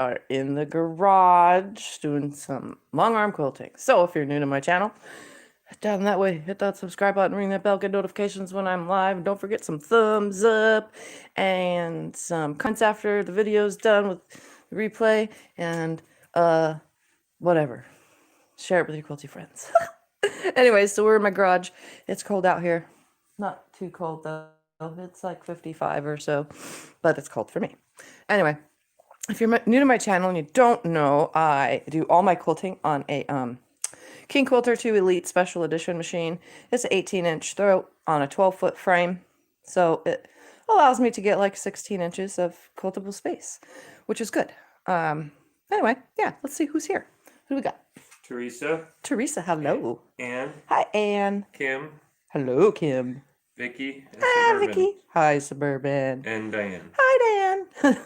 are in the garage doing some long arm quilting. So if you're new to my channel, head down that way, hit that subscribe button, ring that bell, get notifications when I'm live. And don't forget some thumbs up and some comments after the video's done with the replay and whatever. Share it with your quilty friends. Anyways, so we're in my garage. It's cold out here. Not too cold though. It's like 55 or so, but it's cold for me. Anyway, if you're new to my channel and you don't know, I do all my quilting on a King Quilter 2 Elite Special Edition machine. It's an 18-inch throat on a 12-foot frame, so it allows me to get like 16 inches of quiltable space, which is good. Anyway, yeah, let's see who's here. Who do we got? Teresa. Teresa, hello. Anne. Hi, Anne. Kim. Hello, Kim. Vicky. And Hi, Suburban. Vicky. Hi, Suburban. And Diane. Hi, Dan.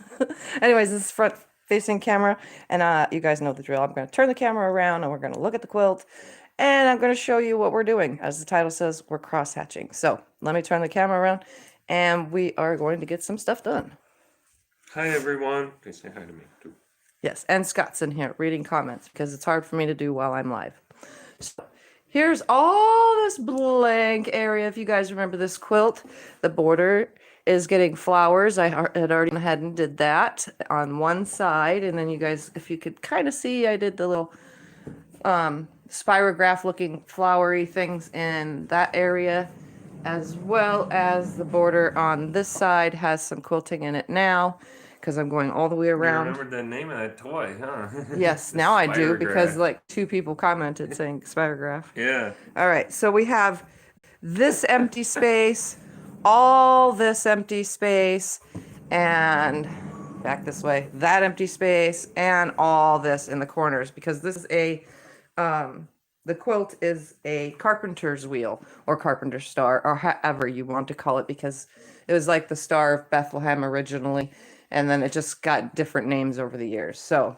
Anyways, this is front-facing camera, and you guys know the drill. I'm going to turn the camera around, and we're going to look at the quilt, and I'm going to show you what we're doing. As the title says, we're cross-hatching. So let me turn the camera around, and we are going to get some stuff done. Hi, everyone. They say hi to me, too. Yes, and Scott's in here reading comments, because it's hard for me to do while I'm live. So here's all this blank area. If you guys remember this quilt, the border is getting flowers. I had already gone ahead and did that on one side. And then you guys, if you could kind of see, I did the little spirograph looking flowery things in that area, as well as the border on this side has some quilting in it now, because I'm going all the way around. You remembered the name of that toy, huh? Yes, now I do, because like 2 people commented saying spirograph. Yeah. All right, so we have this empty space, all this empty space, and back this way, that empty space, and all this in the corners, because this is the quilt is a carpenter's wheel or carpenter star, or however you want to call it, because it was like the Star of Bethlehem originally, and then it just got different names over the years. So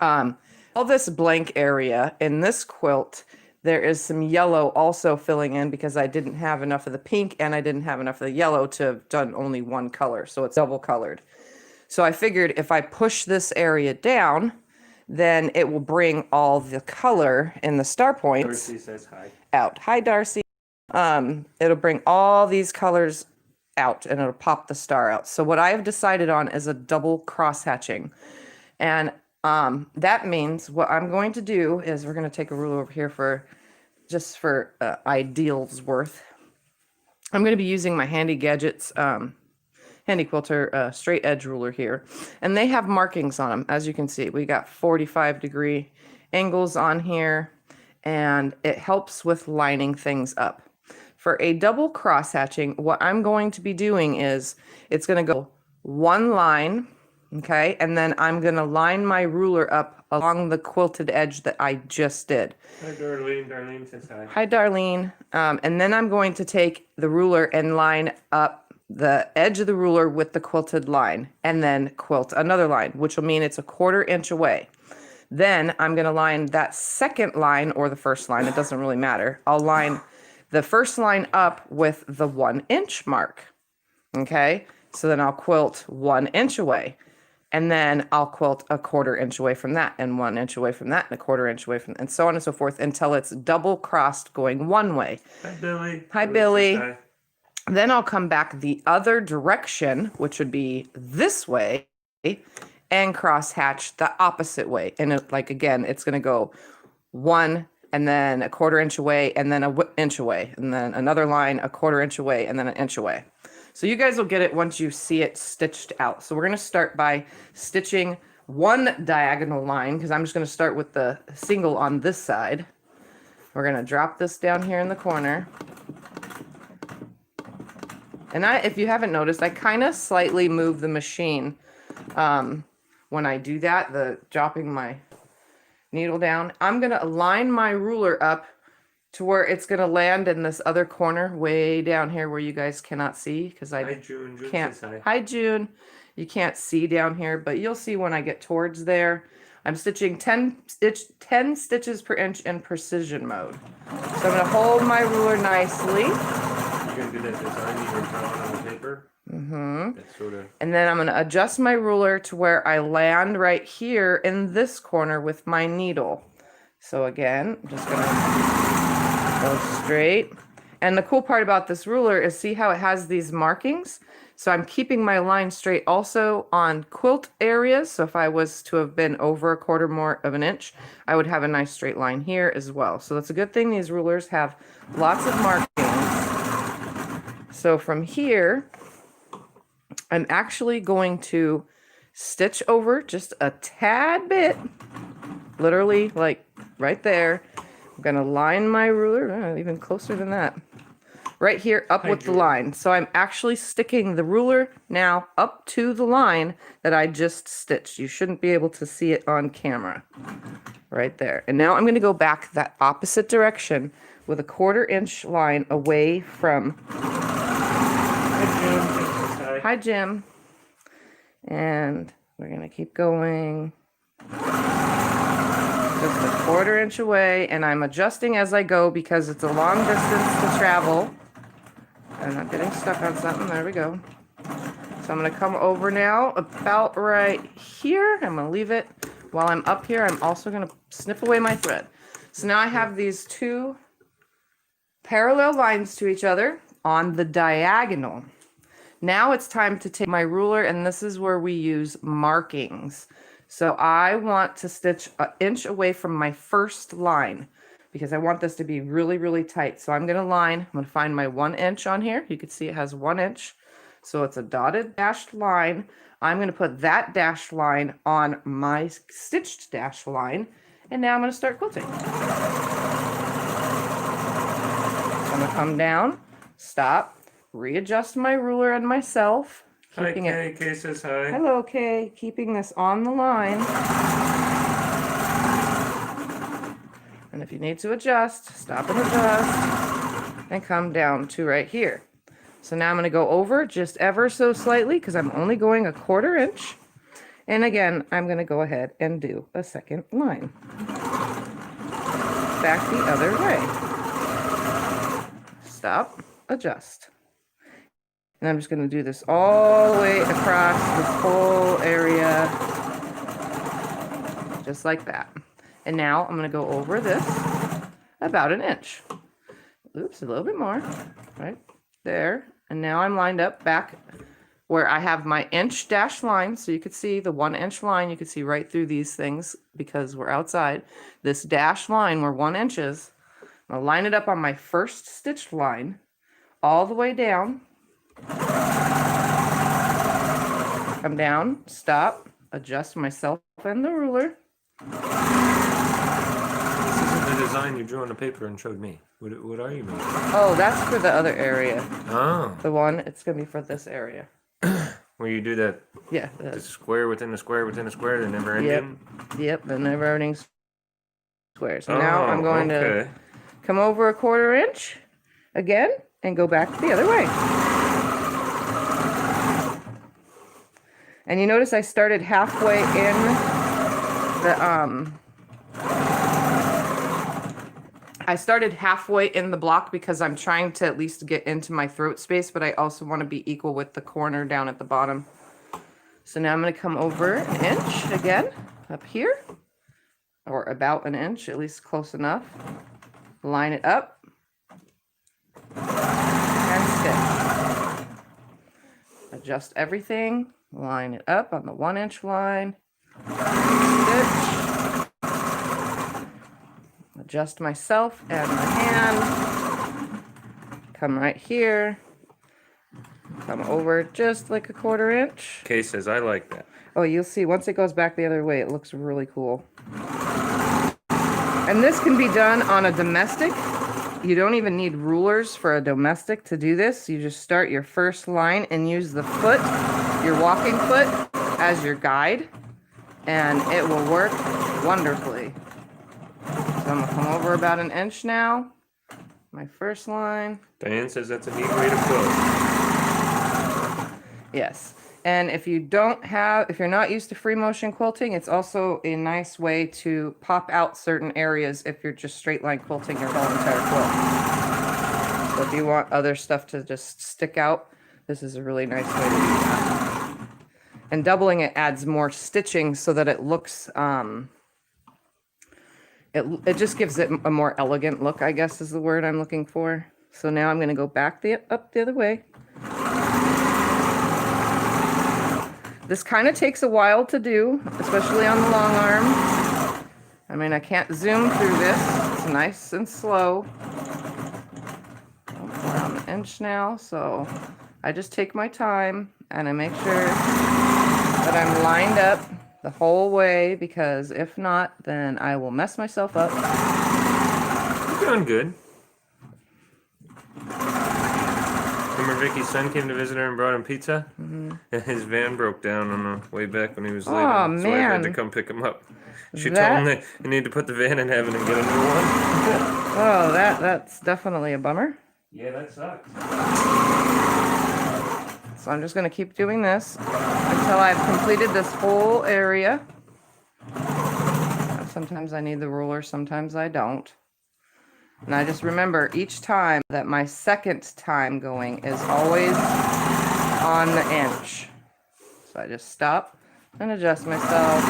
all this blank area in this quilt, there is some yellow also filling in, because I didn't have enough of the pink and I didn't have enough of the yellow to have done only one color. So it's double colored. So I figured if I push this area down, then it will bring all the color in the star points Darcy says hi. out. Hi, Darcy. It'll bring all these colors out and it'll pop the star out. So what I have decided on is a double cross hatching. And that means what I'm going to do is we're going to take a ruler over here for ideals worth. I'm going to be using my Handy Gadgets Handy Quilter straight edge ruler here, and they have markings on them. As you can see, we got 45-degree angles on here, and it helps with lining things up. For a double cross hatching, what I'm going to be doing is it's going to go one line. Okay, and then I'm going to line my ruler up along the quilted edge that I just did. Hi, Darlene. Darlene says hi. Hi, Darlene. And then I'm going to take the ruler and line up the edge of the ruler with the quilted line, and then quilt another line, which will mean it's a 1/4 inch away. Then I'm going to line that second line, or the first line, it doesn't really matter. I'll line the first line up with the 1 inch mark. Okay, so then I'll quilt 1 inch away. And then I'll quilt a 1/4 inch away from that, and 1 inch away from that, and a 1/4 inch away from that, and so on and so forth until it's double crossed going one way. Hi, Billy. Hi, Billy. Hi. Then I'll come back the other direction, which would be this way, and cross hatch the opposite way. And again, it's going to go 1 and then a 1/4 inch away, and then an inch away, and then another line a 1/4 inch away, and then an inch away. So you guys will get it once you see it stitched out. So we're going to start by stitching one diagonal line, because I'm just going to start with the single on this side. We're going to drop this down here in the corner. And if you haven't noticed, I kind of slightly move the machine when I do that, dropping my needle down. I'm going to line my ruler up to where it's going to land in this other corner way down here where you guys cannot see, because I Hi, June. June can't. says hi. Hi, June. You can't see down here, but you'll see when I get towards there. I'm stitching 10 stitches per inch in precision mode. So I'm going to hold my ruler nicely. You're going to do that design you were drawing on the paper? That sort of. And then I'm going to adjust my ruler to where I land right here in this corner with my needle. So again, I'm just going to go straight. And the cool part about this ruler is see how it has these markings? So I'm keeping my line straight also on quilt areas. So if I was to have been over 1/4 more of an inch, I would have a nice straight line here as well. So that's a good thing. These rulers have lots of markings. So from here, I'm actually going to stitch over just a tad bit, literally like right there. I'm going to line my ruler, even closer than that, right here up with the line. So I'm actually sticking the ruler now up to the line that I just stitched. You shouldn't be able to see it on camera. Right there. And now I'm going to go back that opposite direction with a 1/4 inch line away from... Hi, Jim. And we're going to keep going. Just a 1/4 inch away, and I'm adjusting as I go because it's a long distance to travel. I'm not getting stuck on something. There we go. So I'm going to come over now about right here. I'm going to leave it. While I'm up here, I'm also going to snip away my thread. So now I have these two parallel lines to each other on the diagonal. Now it's time to take my ruler, and this is where we use markings. So I want to stitch an inch away from my first line because I want this to be really, really tight. So I'm going to line, I'm going to find my 1 inch on here. You can see it has 1 inch. So it's a dotted dashed line. I'm going to put that dashed line on my stitched dashed line. And now I'm going to start quilting. So I'm going to come down, stop, readjust my ruler and myself. Hi, Kay. Kay says hi. Hello, Kay. Keeping this on the line. And if you need to adjust, stop and adjust. And come down to right here. So now I'm going to go over just ever so slightly because I'm only going a 1/4 inch. And again, I'm going to go ahead and do a second line. Back the other way. Stop, adjust. And I'm just going to do this all the way across this whole area, just like that. And now I'm going to go over this about an inch. Oops, a little bit more, right there. And now I'm lined up back where I have my inch dash line. So you could see the 1 inch line. You could see right through these things because we're outside. This dash line where 1 inch is, I'm going to line it up on my first stitched line all the way down. Come down, stop, adjust myself and the ruler. This isn't the design you drew on the paper and showed me. What are you making? Oh, that's for the other area. Oh. The one, it's going to be for this area. Where you do that, Yeah. the square within the square within the square, the never ending? Yep, the never ending square. So now I'm going to come over a 1/4 inch again and go back the other way. And you notice I started halfway in the block because I'm trying to at least get into my throat space, but I also want to be equal with the corner down at the bottom. So now I'm going to come over an inch again up here, or about an inch, at least close enough. Line it up and stitch. Adjust everything. Line it up on the 1 inch line. Stitch. Adjust myself and my hand. Come right here. Come over just like a 1/4 inch. Kay says, I like that. Oh, you'll see once it goes back the other way, it looks really cool. And this can be done on a domestic. You don't even need rulers for a domestic to do this. You just start your first line and use the foot, your walking foot, as your guide, and it will work wonderfully. So I'm going to come over about an inch now. My first line. Diane says that's a neat way to quilt. Yes. And if you're not used to free motion quilting, it's also a nice way to pop out certain areas if you're just straight line quilting your whole entire quilt. So if you want other stuff to just stick out, This is a really nice way to do that. And doubling it adds more stitching so that it looks, it just gives it a more elegant look, I guess is the word I'm looking for. So now I'm going to go back up the other way. This kind of takes a while to do, especially on the long arm. I mean, I can't zoom through this. It's nice and slow. We're on the inch now, so I just take my time and I make sure that I'm lined up the whole way, because if not, then I will mess myself up. You're doing good. Remember Vicky's son came to visit her and brought him pizza? And his van broke down on the way back when he was leaving. Oh, so I had to man. come pick him up. She told him that you need to put the van in heaven and get a new one. Oh, that's definitely a bummer. Yeah, that sucks. So I'm just going to keep doing this until I've completed this whole area. Sometimes I need the ruler, sometimes I don't. And I just remember each time that my second time going is always on the inch. So I just stop and adjust myself.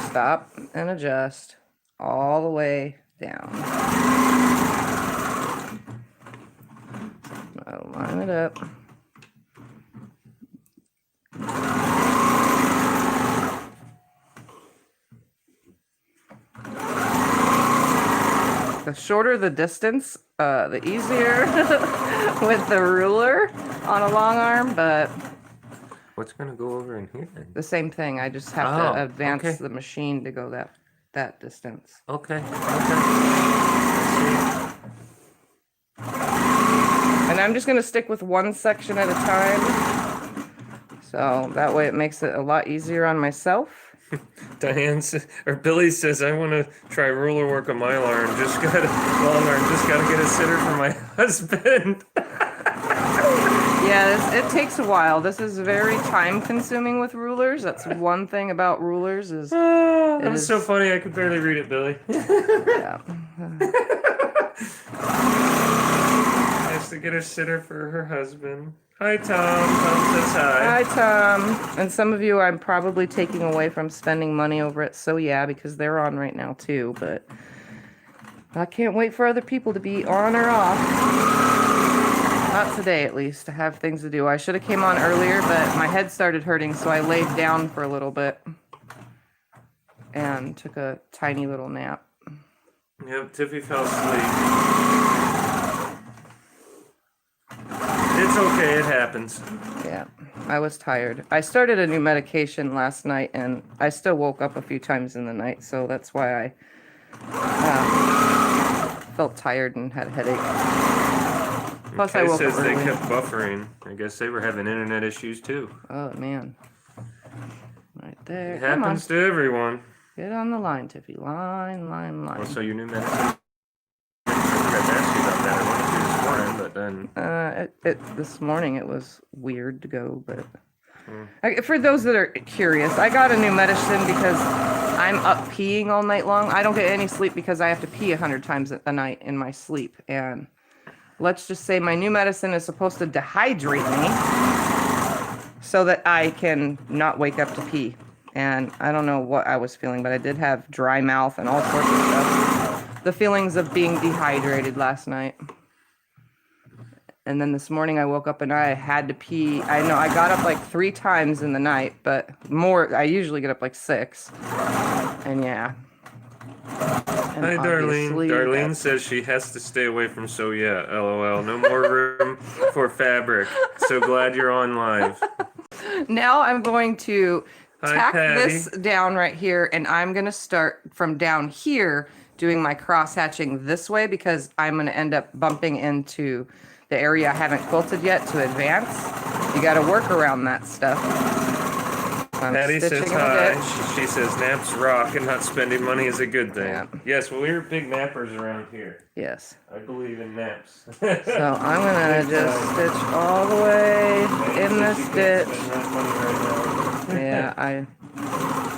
Stop and adjust all the way down. I'll line it up. The shorter the distance, the easier with the ruler on a long arm, but What's going to go over in here then? the same thing. I just have to advance the machine to go that distance. Okay. And I'm just going to stick with one section at a time. So that way it makes it a lot easier on myself. Diane says, or Billy says, I want to try ruler work on my long arm. Just got to get a sitter for my husband. Yeah, it takes a while. This is very time consuming with rulers. That's one thing about rulers is That was so funny. I could barely read it, Billy. Yeah. Has to get a sitter for her husband. Hi, Tom. Tom says hi. Hi, Tom. And some of you I'm probably taking away from spending money over at So Yeah, because they're on right now too, but I can't wait for other people to be on or off. Not today, at least. I have things to do. I should have came on earlier, but my head started hurting, so I laid down for a little bit and took a tiny little nap. Yep, Tiffy fell asleep. It's okay, it happens. Yeah, I was tired. I started a new medication last night, and I still woke up a few times in the night, so that's why I felt tired and had a headache. Plus, I woke up says they early. kept buffering. I guess they were having internet issues too. Oh, man. Right there. It Come on. happens to everyone. Get on the line, Tiffy. Line, line, line. Oh, so your new medicine? I forgot to ask you about that. I wanted to this morning, but then... This morning it was weird to go, but for those that are curious, I got a new medicine because I'm up peeing all night long. I don't get any sleep because I have to pee 100 times a night in my sleep. And let's just say my new medicine is supposed to dehydrate me so that I can not wake up to pee. And I don't know what I was feeling, but I did have dry mouth and all sorts of stuff. The feelings of being dehydrated last night. And then this morning I woke up and I had to pee. I know I got up like 3 times in the night, but more, I usually get up like 6. And yeah. And hi, Darlene. obviously Darlene says she has to stay away from So Yeah. LOL. No more room for fabric. So glad you're on live. Now I'm going to tack Patty. this down right here, and I'm going to start from down here doing my cross hatching this way because I'm going to end up bumping into the area I haven't quilted yet to advance. You got to work around that stuff. Patty says hi. She says naps rock and not spending money is a good thing. Yeah. Yes, well, we're big nappers around here. Yes. I believe in naps. So I'm going to just stitch all the way in this stitch. Yeah,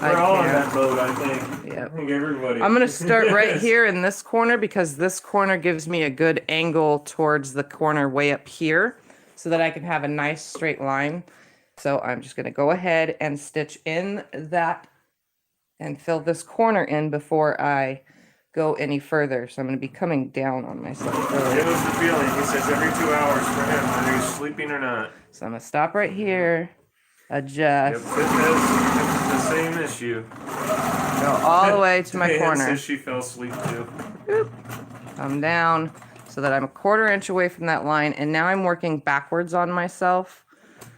We're all on that boat, I think. Yep. I think everybody. I'm going to start right here in this corner because this corner gives me a good angle towards the corner way up here. so that I can have a nice straight line. So I'm just going to go ahead and stitch in that and fill this corner in before I go any further. So I'm going to be coming down on myself. Really. Give us the feeling. He says every 2 hours for him, whether he's sleeping or not. So I'm going to stop right here, adjust. Yep, Fit has the same issue. Go all the way to my Diane corner. says she fell asleep too. Boop. Come down so that I'm a 1/4 inch away from that line. And now I'm working backwards on myself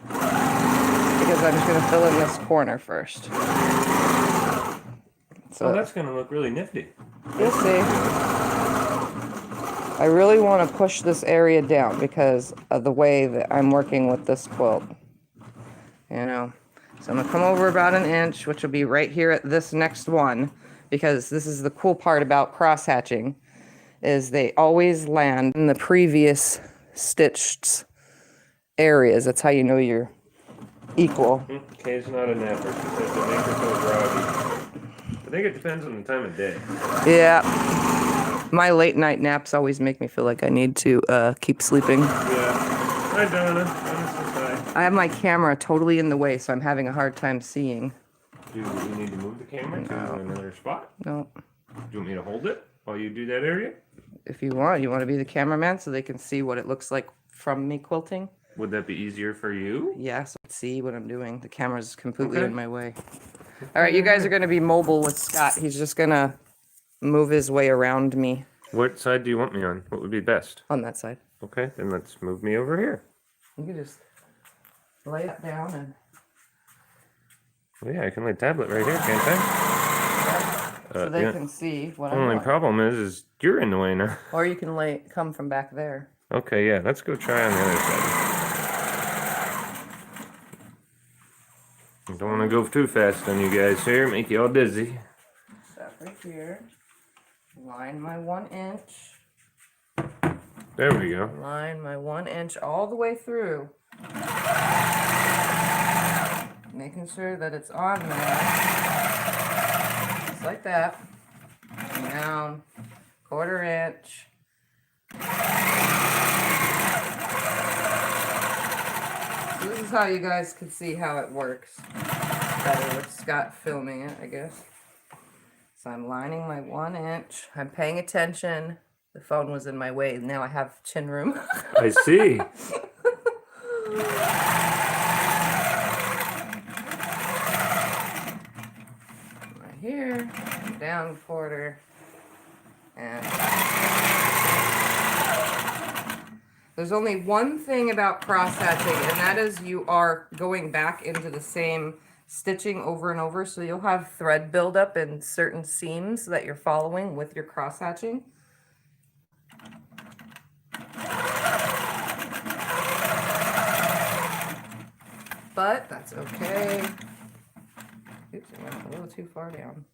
because I'm just going to fill in this corner first. So that's going to look really nifty. You'll see. I really want to push this area down because of the way that I'm working with this quilt. You know, so I'm going to come over about 1 inch, which will be right here at this next one, because this is the cool part about cross-hatching, is they always land in the previous stitched areas. That's how you know you're equal. Kay's not a napper. She says the make her feel groggy. I think it depends on the time of day. Yeah. My late night naps always make me feel like I need to keep sleeping. Yeah. Hi, Donna. Donna says hi. I have my camera totally in the way, so I'm having a hard time seeing. Do we need to move the camera to another spot? No. Do you want me to hold it while you do that area? If you want to be the cameraman so they can see what it looks like from me quilting. Would that be easier for you? Yeah, so I can see what I'm doing. The camera's completely in my way. All right, you guys are going to be mobile with Scott. He's just going to move his way around me. What side do you want me on? What would be best? On that side. Okay, then let's move me over here. You can just lay it down and... Well, yeah, I can lay tablet right here, can't I? So they can see what I'm doing. Only problem is you're in the way now. Or you can come from back there. Okay, yeah, let's go try on the other side. I don't want to go too fast on you guys here, make you all dizzy. Stop right here. Line my 1 inch. There we go. Line my 1 inch all the way through. Making sure that it's on there. Just like that. Down. 1/4 inch. So this is how you guys can see how it works. Better with Scott filming it, I guess. So I'm lining my 1 inch. I'm paying attention. The phone was in my way. Now I have chin room. I see. Right here. Down 1/4. And there's only one thing about cross-hatching, and that is you are going back into the same stitching over and over, so you'll have thread buildup in certain seams that you're following with your cross-hatching. But that's okay. Oops, I went a little too far down.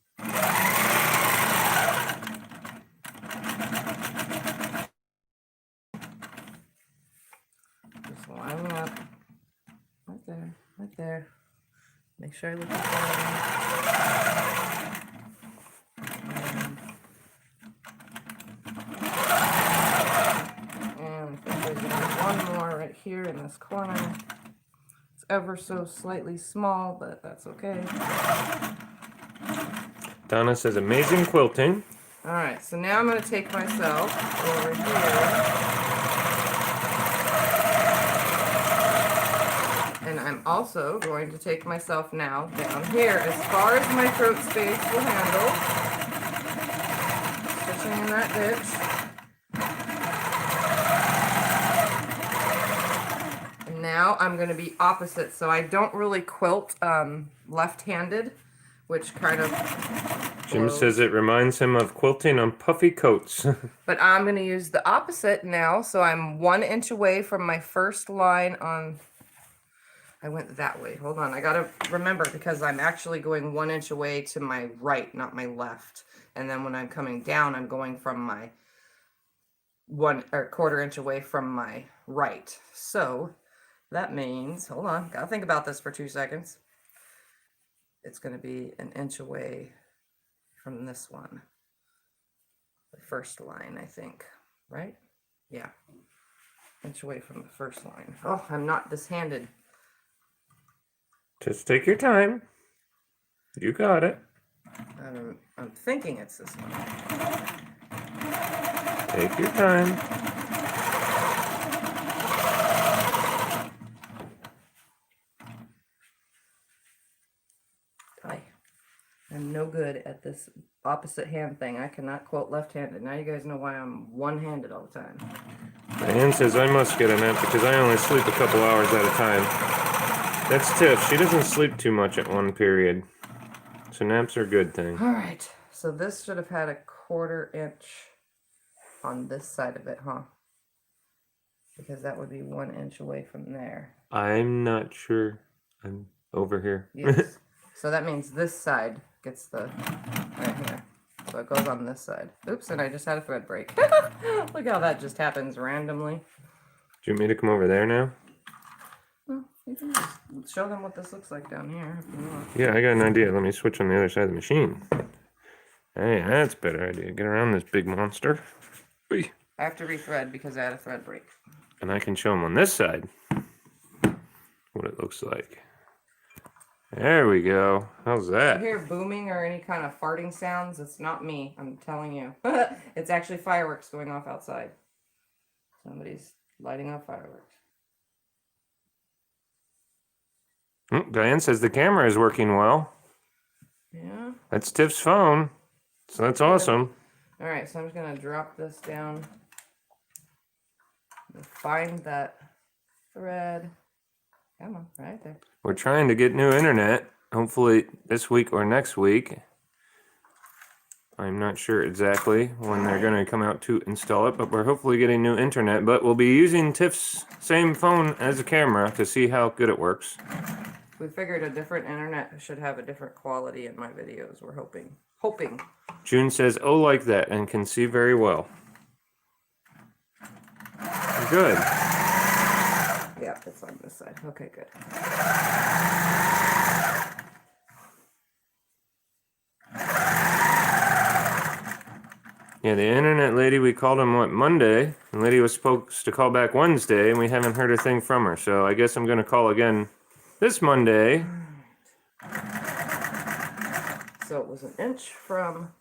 Just lining up. Right there, right there. Make sure I look at and I think there's gonna be one more right here in this corner. It's ever so slightly small, but that's okay. Donna says amazing quilting. Alright, so now I'm going to take myself over here. And I'm also going to take myself now down here as far as my throat space will handle. Stitching in that ditch. And now I'm going to be opposite. So I don't really quilt left-handed, which kind of... Jim says it reminds him of quilting on puffy coats. But I'm going to use the opposite now. So I'm 1 inch away from my first line on... I went that way. Hold on. I got to remember because I'm actually going 1 inch away to my right, not my left. And then when I'm coming down, I'm going from my 1/4 inch away from my right. So that means, hold on, got to think about this for 2 seconds. It's going to be 1 inch away from this one. The first line, I think, right? Yeah. inch away from the first line. Oh, I'm not this-handed. Just take your time. You got it. I'm thinking it's this one. Take your time. I'm no good at this opposite hand thing. I cannot quilt left-handed. Now you guys know why I'm one-handed all the time. Diane says I must get a nap because I only sleep a couple hours at a time. That's Tiff. She doesn't sleep too much at one period. So naps are a good thing. All right. So this should have had a 1/4 inch on this side of it, huh? Because that would be 1 inch away from there. I'm not sure. I'm over here. Yes. So that means this side gets the right here. So it goes on this side. Oops, and I just had a thread break. Look how that just happens randomly. Do you want me to come over there now? Well, you can just show them what this looks like down here if you want. Yeah, I got an idea. Let me switch on the other side of the machine. Hey, that's a better idea. Get around this big monster. Whee. I have to rethread because I had a thread break. And I can show them on this side what it looks like. There we go. How's that? If you hear booming or any kind of farting sounds, it's not me. I'm telling you. It's actually fireworks going off outside. Somebody's lighting up fireworks. Diane says the camera is working well. Yeah. That's Tiff's phone. So that's awesome. All right, so I'm just going to drop this down. Find that thread. Come on, right there. We're trying to get new internet, hopefully this week or next week. I'm not sure exactly when they're going to come out to install it, but we're hopefully getting new internet. But we'll be using Tiff's same phone as a camera to see how good it works. We figured a different internet should have a different quality in my videos. We're hoping. June says, oh, like that, and can see very well. Good. Yeah, it's on this side. Okay, good. Yeah, the internet lady, we called him, what, Monday? The lady was supposed to call back Wednesday, and we haven't heard a thing from her. So I guess I'm going to call again this Monday. So it was 1 inch from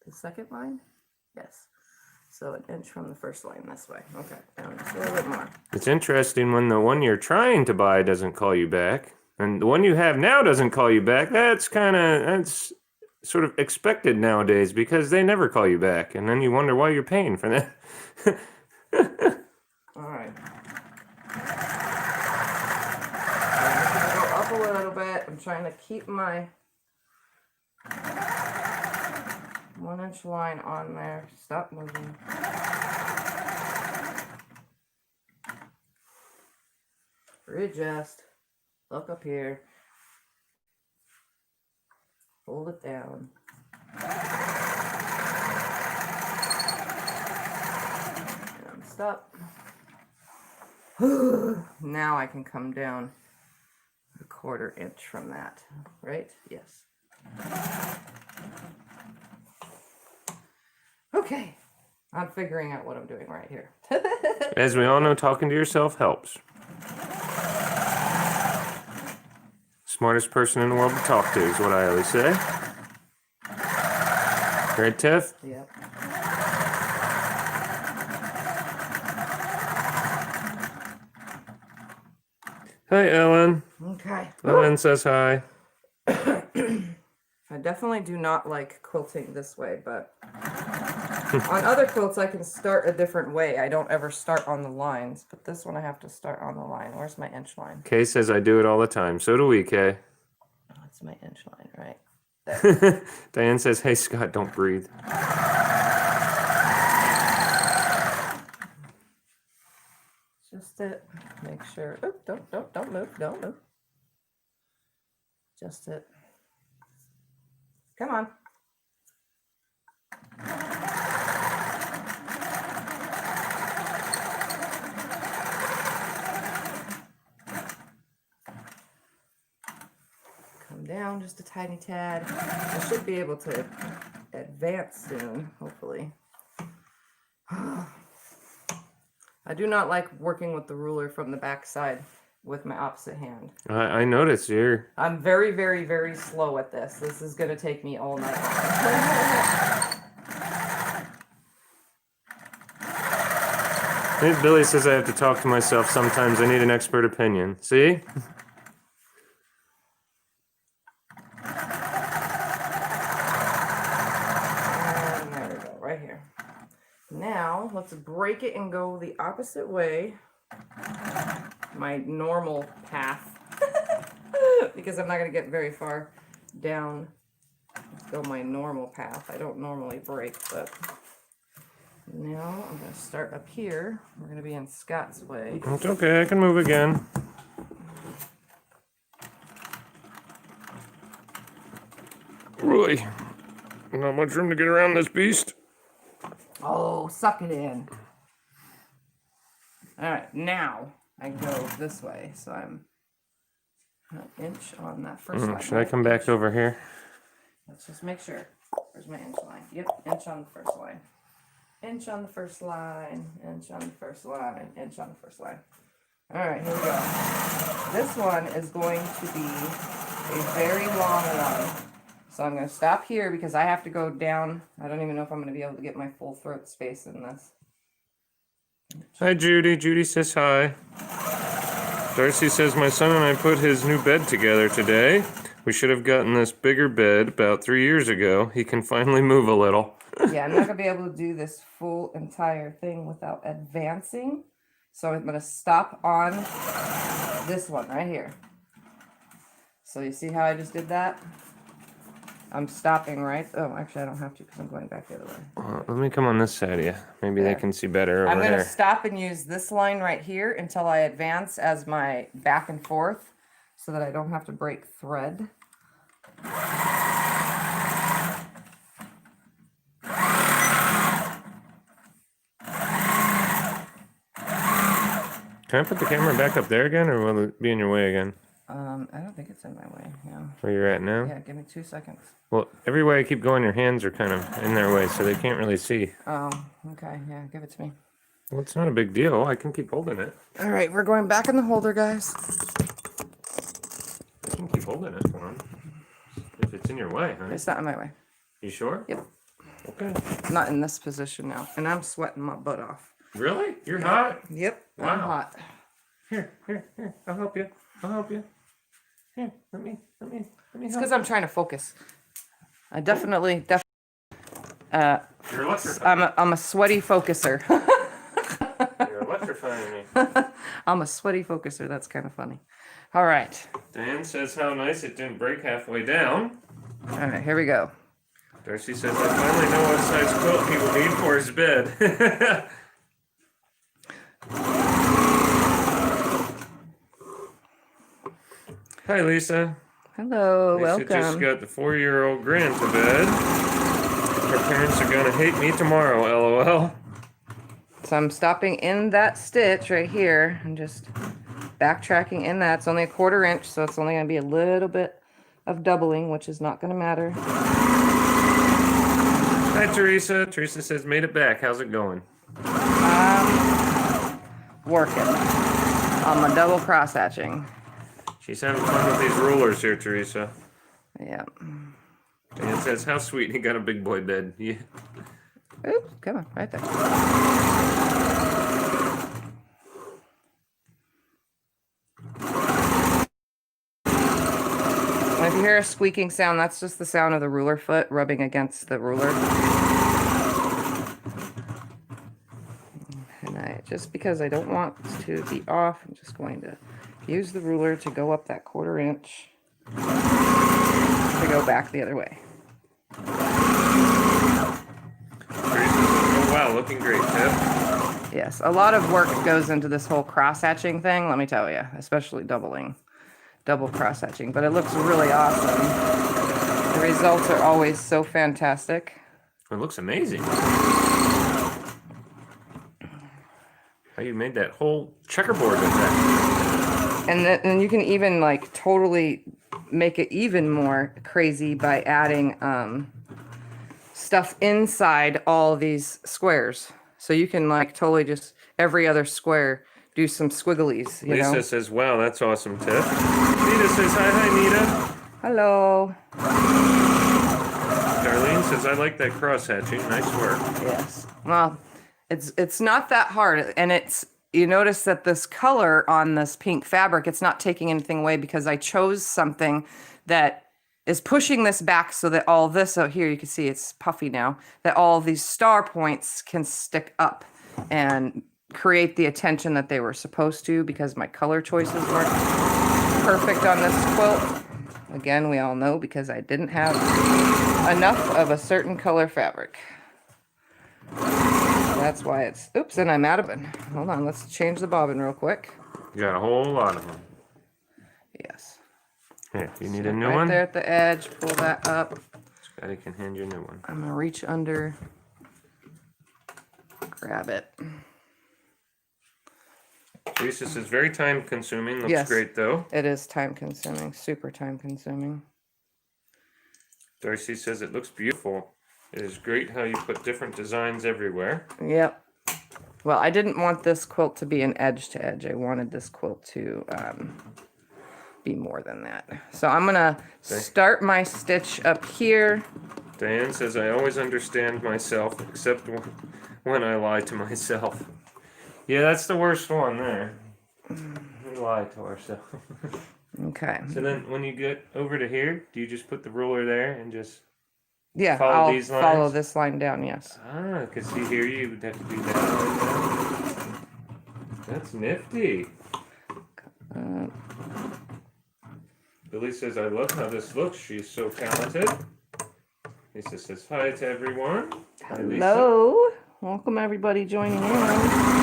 the second line? Yes. So 1 inch from the first line this way. Okay, down just a little bit more. It's interesting when the one you're trying to buy doesn't call you back, and the one you have now doesn't call you back. That's sort of expected nowadays because they never call you back, and then you wonder why you're paying for that. All right. So I'm just gonna go up a little bit. I'm trying to keep my 1 inch line on there. Stop moving. Readjust. Look up here. Hold it down. And stop. Now I can come down a 1/4 inch from that, right? Yes. Okay. I'm figuring out what I'm doing right here. As we all know, talking to yourself helps. Smartest person in the world to talk to is what I always say. Right, Tiff? Yep. Hi, Ellen. Okay. Ellen says hi. I definitely do not like quilting this way, but on other quilts I can start a different way. I don't ever start on the lines, but this one I have to start on the line. Where's my inch line? Kay says I do it all the time. So do we, Kay. Oh, that's my inch line, right there. Diane says, hey, Scott, don't breathe. Just it. Make sure. Oh, don't move. Don't move. Just it. Come on. Come down just a tiny tad. I should be able to advance soon, hopefully. I do not like working with the ruler from the back side with my opposite hand. I noticed you're... I'm very, very, very slow at this. This is going to take me all night. Billy says I have to talk to myself sometimes. I need an expert opinion. See? And there we go, right here. Now, let's break it and go the opposite way. My normal path. Because I'm not going to get very far down. Let's go my normal path. I don't normally break, but now I'm going to start up here. We're going to be in Scott's way. It's okay, I can move again. Really? Not much room to get around this beast. Oh, suck it in. Alright, now I go this way. So I'm an inch on that first line. Should I come back over here? Let's just make sure. Where's my inch line? Yep, inch on the first line. Inch on the first line. Inch on the first line. Inch on the first line. Alright, here we go. This one is going to be a very long one. So I'm going to stop here because I have to go down. I don't even know if I'm going to be able to get my full throat space in this. Hi, Judy. Judy says hi. Darcy says, my son and I put his new bed together today. We should have gotten this bigger bed about 3 years ago. He can finally move a little. Yeah, I'm not going to be able to do this full entire thing without advancing. So I'm going to stop on this one right here. So you see how I just did that? I'm stopping right. Oh, actually, I don't have to because I'm going back the other way. Let me come on this side of you. Maybe they can see better over I'm going to there. stop and use this line right here until I advance as my back and forth so that I don't have to break thread. Can I put the camera back up there again, or will it be in your way again? I don't think it's in my way. Yeah. Where you're at now? Yeah, give me 2 seconds. Well, every way I keep going, your hands are kind of in their way, so they can't really see. Oh, okay. Yeah, give it to me. Well, it's not a big deal. I can keep holding it. All right, we're going back in the holder, guys. I can keep holding it, Fawn. If it's in your way, huh? It's not in my way. You sure? Yep. Okay. It's not in this position now, and I'm sweating my butt off. Really? You're hot? Yep. Wow. I'm hot. Here. I'll help you. Here, let me It's help. because I'm trying to focus. I definitely. You're electrifying. I'm a sweaty focuser. You're electrifying me. I'm a sweaty focuser. That's kind of funny. All right. Dan says how nice it didn't break halfway down. All right, here we go. Darcy says I finally know what size quilt he will need for his bed. Hi, Lisa. Hello, Lisa welcome. just got the 4-year-old Grant to bed. Her parents are gonna hate me tomorrow, LOL. So I'm stopping in that stitch right here and just backtracking in that. It's only a 1/4 inch, so it's only going to be a little bit of doubling, which is not going to matter. Hi, Teresa. Teresa says made it back. How's it going? Working on my double crosshatching. She's having fun with these rulers here, Teresa. Yeah. And it says, how sweet, he got a big boy bed. Yeah. Oops, come on, right there. And if you hear a squeaking sound, that's just the sound of the ruler foot rubbing against the ruler. And just because I don't want to be off, I'm just going to use the ruler to go up that 1/4 inch to go back the other way. Oh, wow, looking great, Tiff. Yes, a lot of work goes into this whole cross-hatching thing, let me tell you, especially double cross-hatching, but it looks really awesome. The results are always so fantastic. It looks amazing. How you made that whole checkerboard effect. And you can even like totally make it even more crazy by adding stuff inside all these squares. So you can like totally just every other square, do some squigglies, you Lisa know? says, wow, that's awesome, Tiff. Nita says, hi, Nita. Hello. Darlene says, I like that cross-hatching. Nice work. Yes. Well, it's not that hard, and it's, you notice that this color on this pink fabric, it's not taking anything away because I chose something that is pushing this back so that all this out here, you can see it's puffy now, that all these star points can stick up and create the attention that they were supposed to, because my color choices weren't perfect on this quilt. Again, we all know because I didn't have enough of a certain color fabric. That's why it's, oops, and I'm out of it. Hold on, let's change the bobbin real quick. You got a whole lot of them. Yes. Here, you need a Snip new right one? there at the edge, pull that up. Scotty can hand you a new one. I'm gonna reach under, grab it. Lisa says, very time consuming. Looks Yes. great though. It is time consuming, super time consuming. Darcy says, it looks beautiful. It is great how you put different designs everywhere. Yep. Well, I didn't want this quilt to be an edge to edge. I wanted this quilt to be more than that. So I'm gonna start my stitch up here. Diane says, I always understand myself, except when I lie to myself. Yeah, that's the worst one there. We lie to ourselves. Okay. So then when you get over to here, do you just put the ruler there and just... Yeah, follow I'll these lines? follow this line down, yes. Ah, because see here, you would have to do that like that. That's nifty. Billy says, I love how this looks. She's so talented. Lisa says, hi to everyone. Hi, Lisa. Hello. Welcome everybody joining in.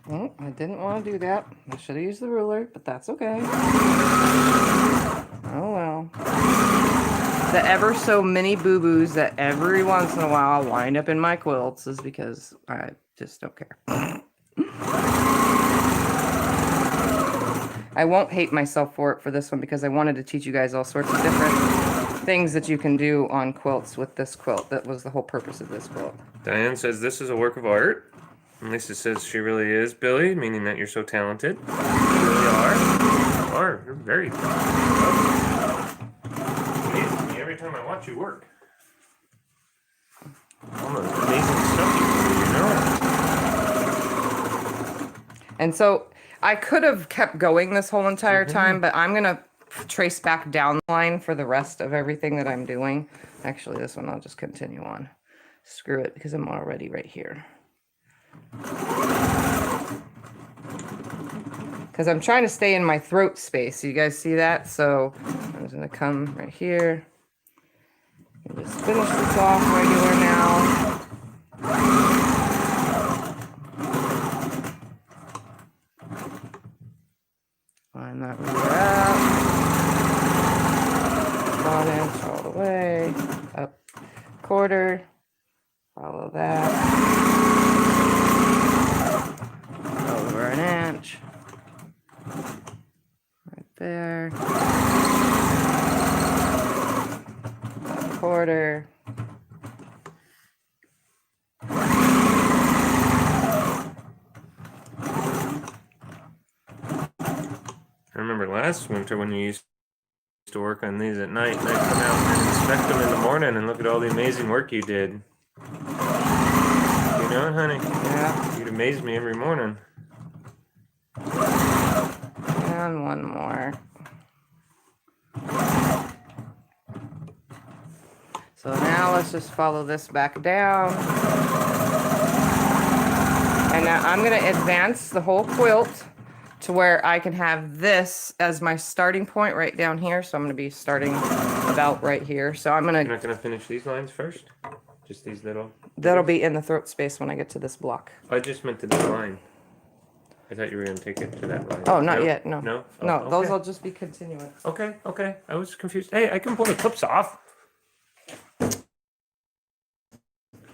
Oh, I didn't want to do that. I should have used the ruler, but that's okay. Oh well. The ever so many boo-boos that every once in a while wind up in my quilts is because I just don't care. I won't hate myself for it for this one because I wanted to teach you guys all sorts of different things that you can do on quilts with this quilt. That was the whole purpose of this quilt. Diane says, this is a work of art. And Lisa says, she really is, Billy, meaning that you're so talented. You really are. You are. You're very talented. Amazes me every time I watch you work. All the amazing stuff you do, you know. And so I could have kept going this whole entire time, but I'm going to trace back down the line for the rest of everything that I'm doing. Actually, this one I'll just continue on. Screw it, because I'm already right here. Because I'm trying to stay in my throat space. You guys see that? So I'm just going to come right here. And just finish this off regular now. Line that ruler up. 1 inch all the way. Up 1/4. Follow that. Over 1 inch. Right there. 1/4. I remember last winter when you used to work on these at night, and I'd come out and inspect them in the morning and look at all the amazing work you did. You know, honey? Yeah. You'd amaze me every morning. And one more. So now let's just follow this back down. And now I'm going to advance the whole quilt to where I can have this as my starting point right down here. So I'm going to be starting about right here. So I'm going You're to... not going to finish these lines first? Just these little... That'll be in the throat space when I get to this block. I just meant to the line. I thought you were going to take it to that line. Oh, not No? yet. No. No? Oh, No, those okay. will just be continuous. Okay, okay. I was confused. Hey, I can pull the clips off.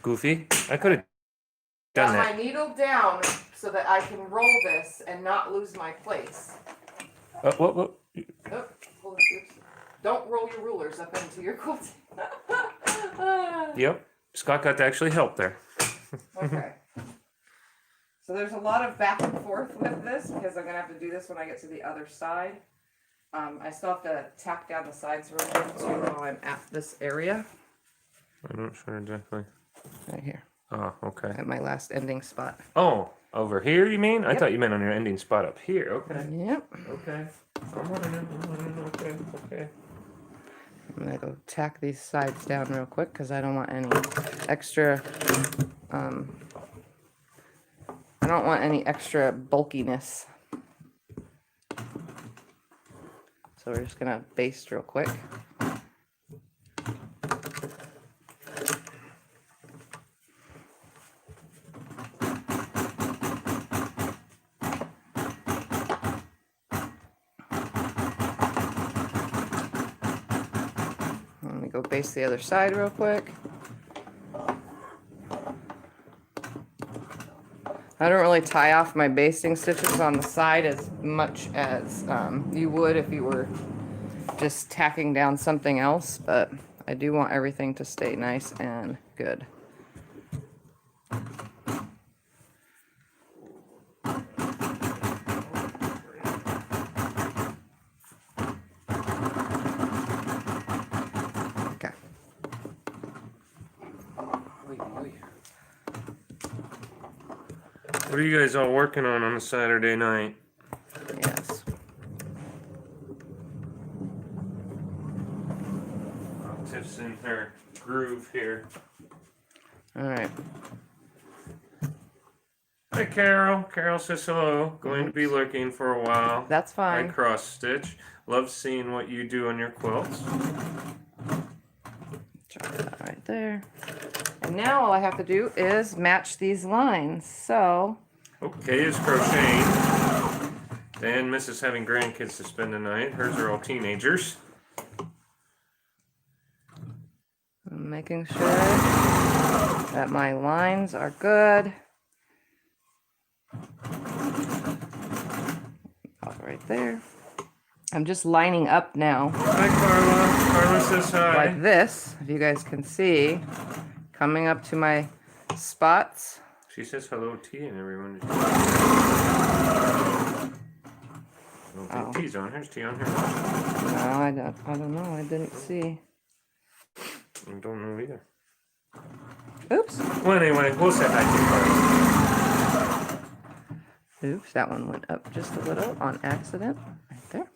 Goofy. I could have done Got that. my needle down so that I can roll this and not lose my place. What? Oh, hold on, oops. Don't roll your rulers up into your quilting. Yep. Scott got to actually help there. Okay. So there's a lot of back and forth with this because I'm going to have to do this when I get to the other side. I still have to tack down the sides real quick too while I'm at this area. I'm not sure exactly. Right here. Oh, okay. At my last ending spot. Oh, over here you mean? I Yep. thought you meant on your ending spot up here. Okay. Yep. Okay. I'm learning. Okay. I'm going to go tack these sides down real quick because I don't want any extra, I don't want any extra bulkiness. So we're just going to baste real quick. Let me go baste the other side real quick. I don't really tie off my basting stitches on the side as much as you would if you were just tacking down something else, but I do want everything to stay nice and good. Okay. What are you guys all working on a Saturday night? Yes. Tiff's in her groove here. All right. Hi, Carol. Carol says hello. Going to be lurking for a while. That's Hi, fine. Cross Stitch. Love seeing what you do on your quilts. Drop that right there. And now all I have to do is match these lines. So. Okay, is crocheting. Dan misses having grandkids to spend the night. Hers are all teenagers. I'm making sure that my lines are good. Pop right there. I'm just lining up now. Hi, Carla. Carla says hi. Like this, if you guys can see, coming up to my spots. She says hello, T, and everyone. I don't think T's on. Here's T on here. No, I don't know. I didn't see. I don't know either. Oops. Well, anyway, we'll say hi to Carla. Oops, that one went up just a little on accident. Right there.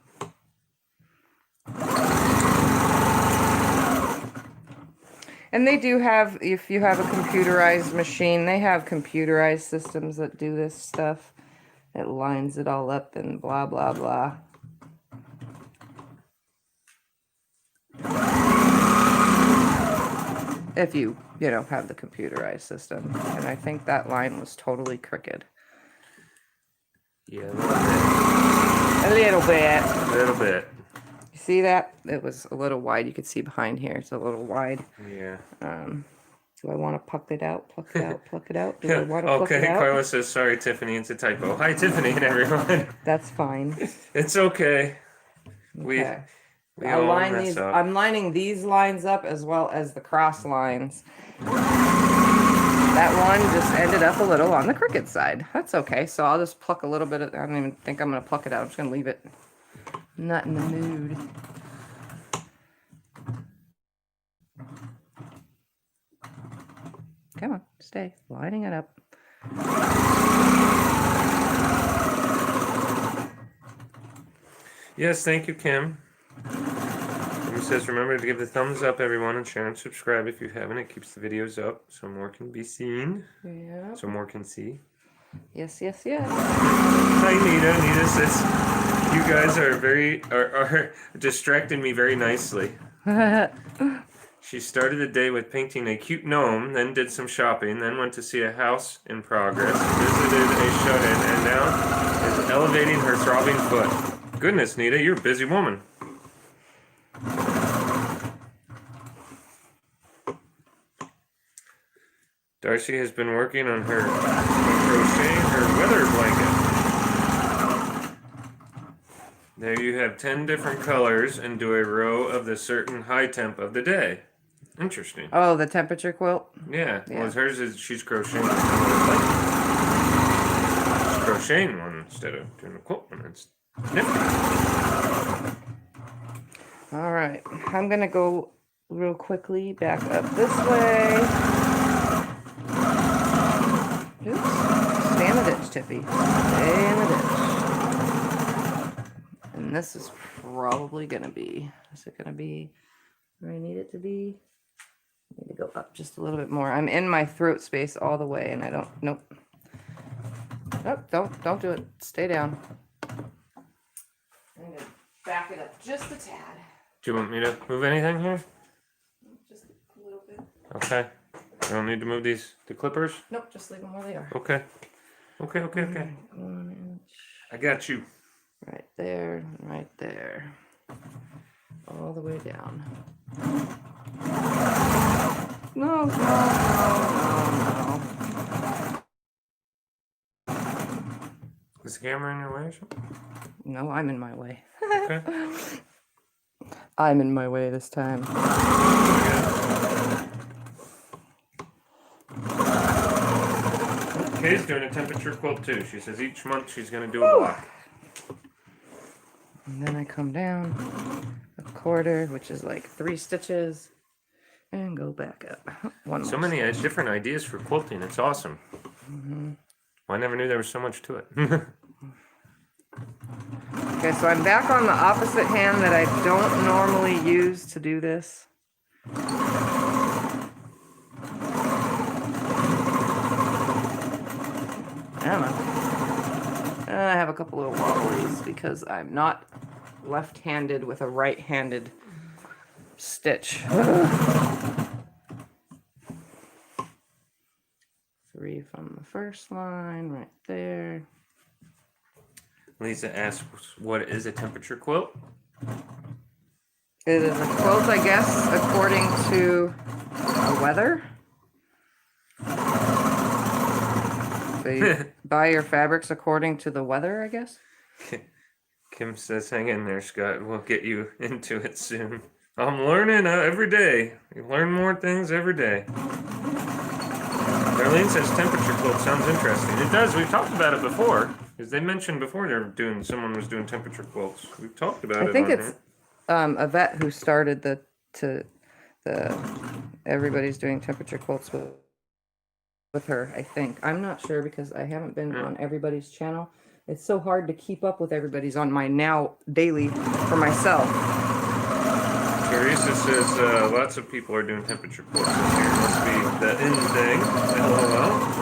And they do have, if you have a computerized machine, they have computerized systems that do this stuff. It lines it all up and blah, blah, blah. If you have the computerized system. And I think that line was totally crooked. Yeah, A little bit. a little bit. You see that? It was a little wide. You could see behind here. It's a little wide. Yeah. Do I want to pluck it out? Pluck it out? Pluck it out? Do I want to pluck Okay, it out? Carla says, sorry, Tiffany, it's a typo. Hi, Tiffany and everyone. That's fine. It's okay. Okay. We all mess up. I'm lining these lines up as well as the cross lines. That one just ended up a little on the crooked side. That's okay. So I'll just pluck a little bit of, I don't even think I'm going to pluck it out. I'm just going to leave it. I'm not in the mood. Come on, stay. Lining it up. Yes, thank you, Kim. Kim says, remember to give the thumbs up, everyone, and share and subscribe if you haven't. It keeps the videos up so more can be seen. Yeah. So more can see. Yes, yes, yes. Hi, Nita. Nita says, you guys are distracting me very nicely. She started the day with painting a cute gnome, then did some shopping, then went to see a house in progress, visited a shut-in, and now is elevating her throbbing foot. Goodness, Nita, you're a busy woman. Darcy has been working on crocheting her weather blanket. There you have 10 different colors and do a row of the certain high temp of the day. Interesting. Oh, the temperature quilt? Yeah. Yeah. Well, hers is she's crocheting. She's crocheting one instead of doing a quilt one. It's nifty. All right. I'm going to go real quickly back up this way. Oops. Stay in the ditch, Tiffy. Stay in the ditch. And this is probably going to be, is it going to be where I need it to be? I need to go up just a little bit more. I'm in my throat space all the way, and I don't, nope. Nope, don't do it. Stay down. I'm going to back it up just a tad. Do you want me to move anything here? Just a little bit. Okay. I don't need to move the clippers? Nope, just leave them where they are. Okay. Okay. 1 inch. I got you. Right there, right there. All the way down. No. Is the camera in your way or something? No, I'm in my way. Okay. I'm in my way this time. Kay's doing a temperature quilt too. She says each month she's going to do a block. And then I come down a quarter, which is like 3 stitches, and go back up. One So more many different ideas for quilting. It's awesome. I never knew there was so much to it. Okay, so I'm back on the opposite hand that I don't normally use to do this. I don't know. I have a couple of wobblies because I'm not left-handed with a right-handed stitch. 3 from the first line right there. Lisa asks, what is a temperature quilt? It is a quilt, I guess, according to the weather. So you buy your fabrics according to the weather, I guess. Kim says, hang in there, Scott. We'll get you into it soon. I'm learning every day. You learn more things every day. Darlene says temperature quilt sounds interesting. It does. We've talked about it before. Because they mentioned before someone was doing temperature quilts. We've talked about it. I think on it's here. a vet who started the everybody's doing temperature quilts with her, I think. I'm not sure because I haven't been on everybody's channel. It's so hard to keep up with everybody's on my now daily for myself. Teresa says lots of people are doing temperature quilts this year. Must be the in thing. LOL.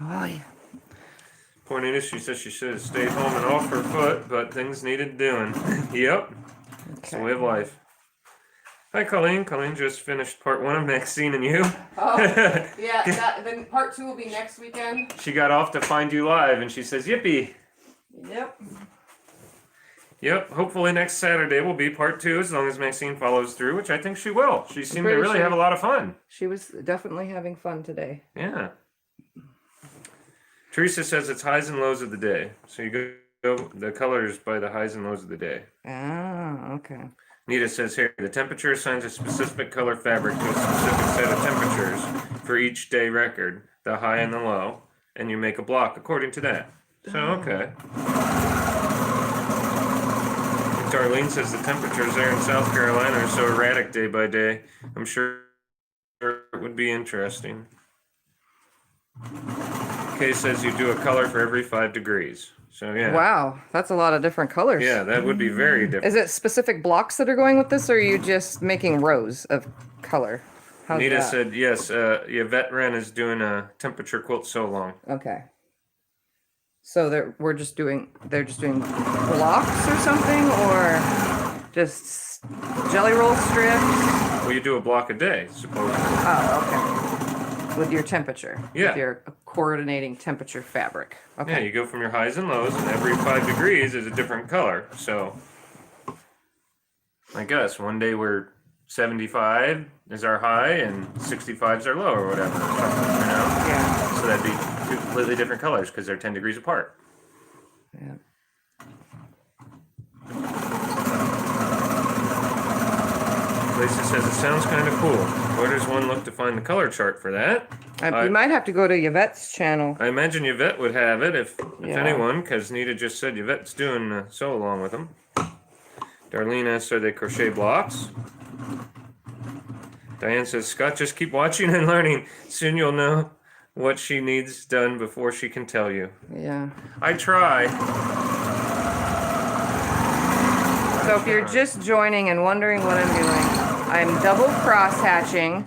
Oh, yeah. Pointing she says she should have stayed home and off her foot, but things needed doing. Yep. It's the way of life. Hi, Colleen. Colleen just finished part 1 of Maxine and You. Oh, yeah. Then part 2 will be next weekend. She got off to find you live, and she says, yippee. Yep. Yep. Hopefully next Saturday will be part 2, as long as Maxine follows through, which I think she will. She seemed to really have a lot of fun. She was definitely having fun today. Yeah. Teresa says it's highs and lows of the day. So you go the colors by the highs and lows of the day. Ah, okay. Nita says here, the temperature assigns a specific color fabric to a specific set of temperatures for each day record, the high and the low, and you make a block according to that. So, okay. Darlene says the temperatures there in South Carolina are so erratic day by day. I'm sure it would be interesting. Kay says you do a color for every 5 degrees. So, yeah. Wow, that's a lot of different colors. Yeah, that would be very different. Is it specific blocks that are going with this, or are you just making rows of color? How's Nita that? said, yes, Yvette Wren is doing a temperature quilt so long. Okay. So they're just doing blocks or something, or just jelly roll strips? Well, you do a block a day, supposedly. Oh, okay. With your temperature. Yeah. With your coordinating temperature fabric. Okay. Yeah, you go from your highs and lows, and every 5 degrees is a different color. So, I guess one day we're 75 is our high and 65 is our low or whatever. Yeah. So that'd be two completely different colors because they're 10 degrees apart. Yeah. Lisa says it sounds kind of cool. Where does one look to find the color chart for that? You might have to go to Yvette's channel. I imagine Yvette would have it if Yeah. anyone, because Nita just said Yvette's doing sew along with them. Darlene asks, are they crochet blocks? Diane says, Scott, just keep watching and learning. Soon you'll know what she needs done before she can tell you. Yeah. I try. So if you're just joining and wondering what I'm doing, I'm double cross-hatching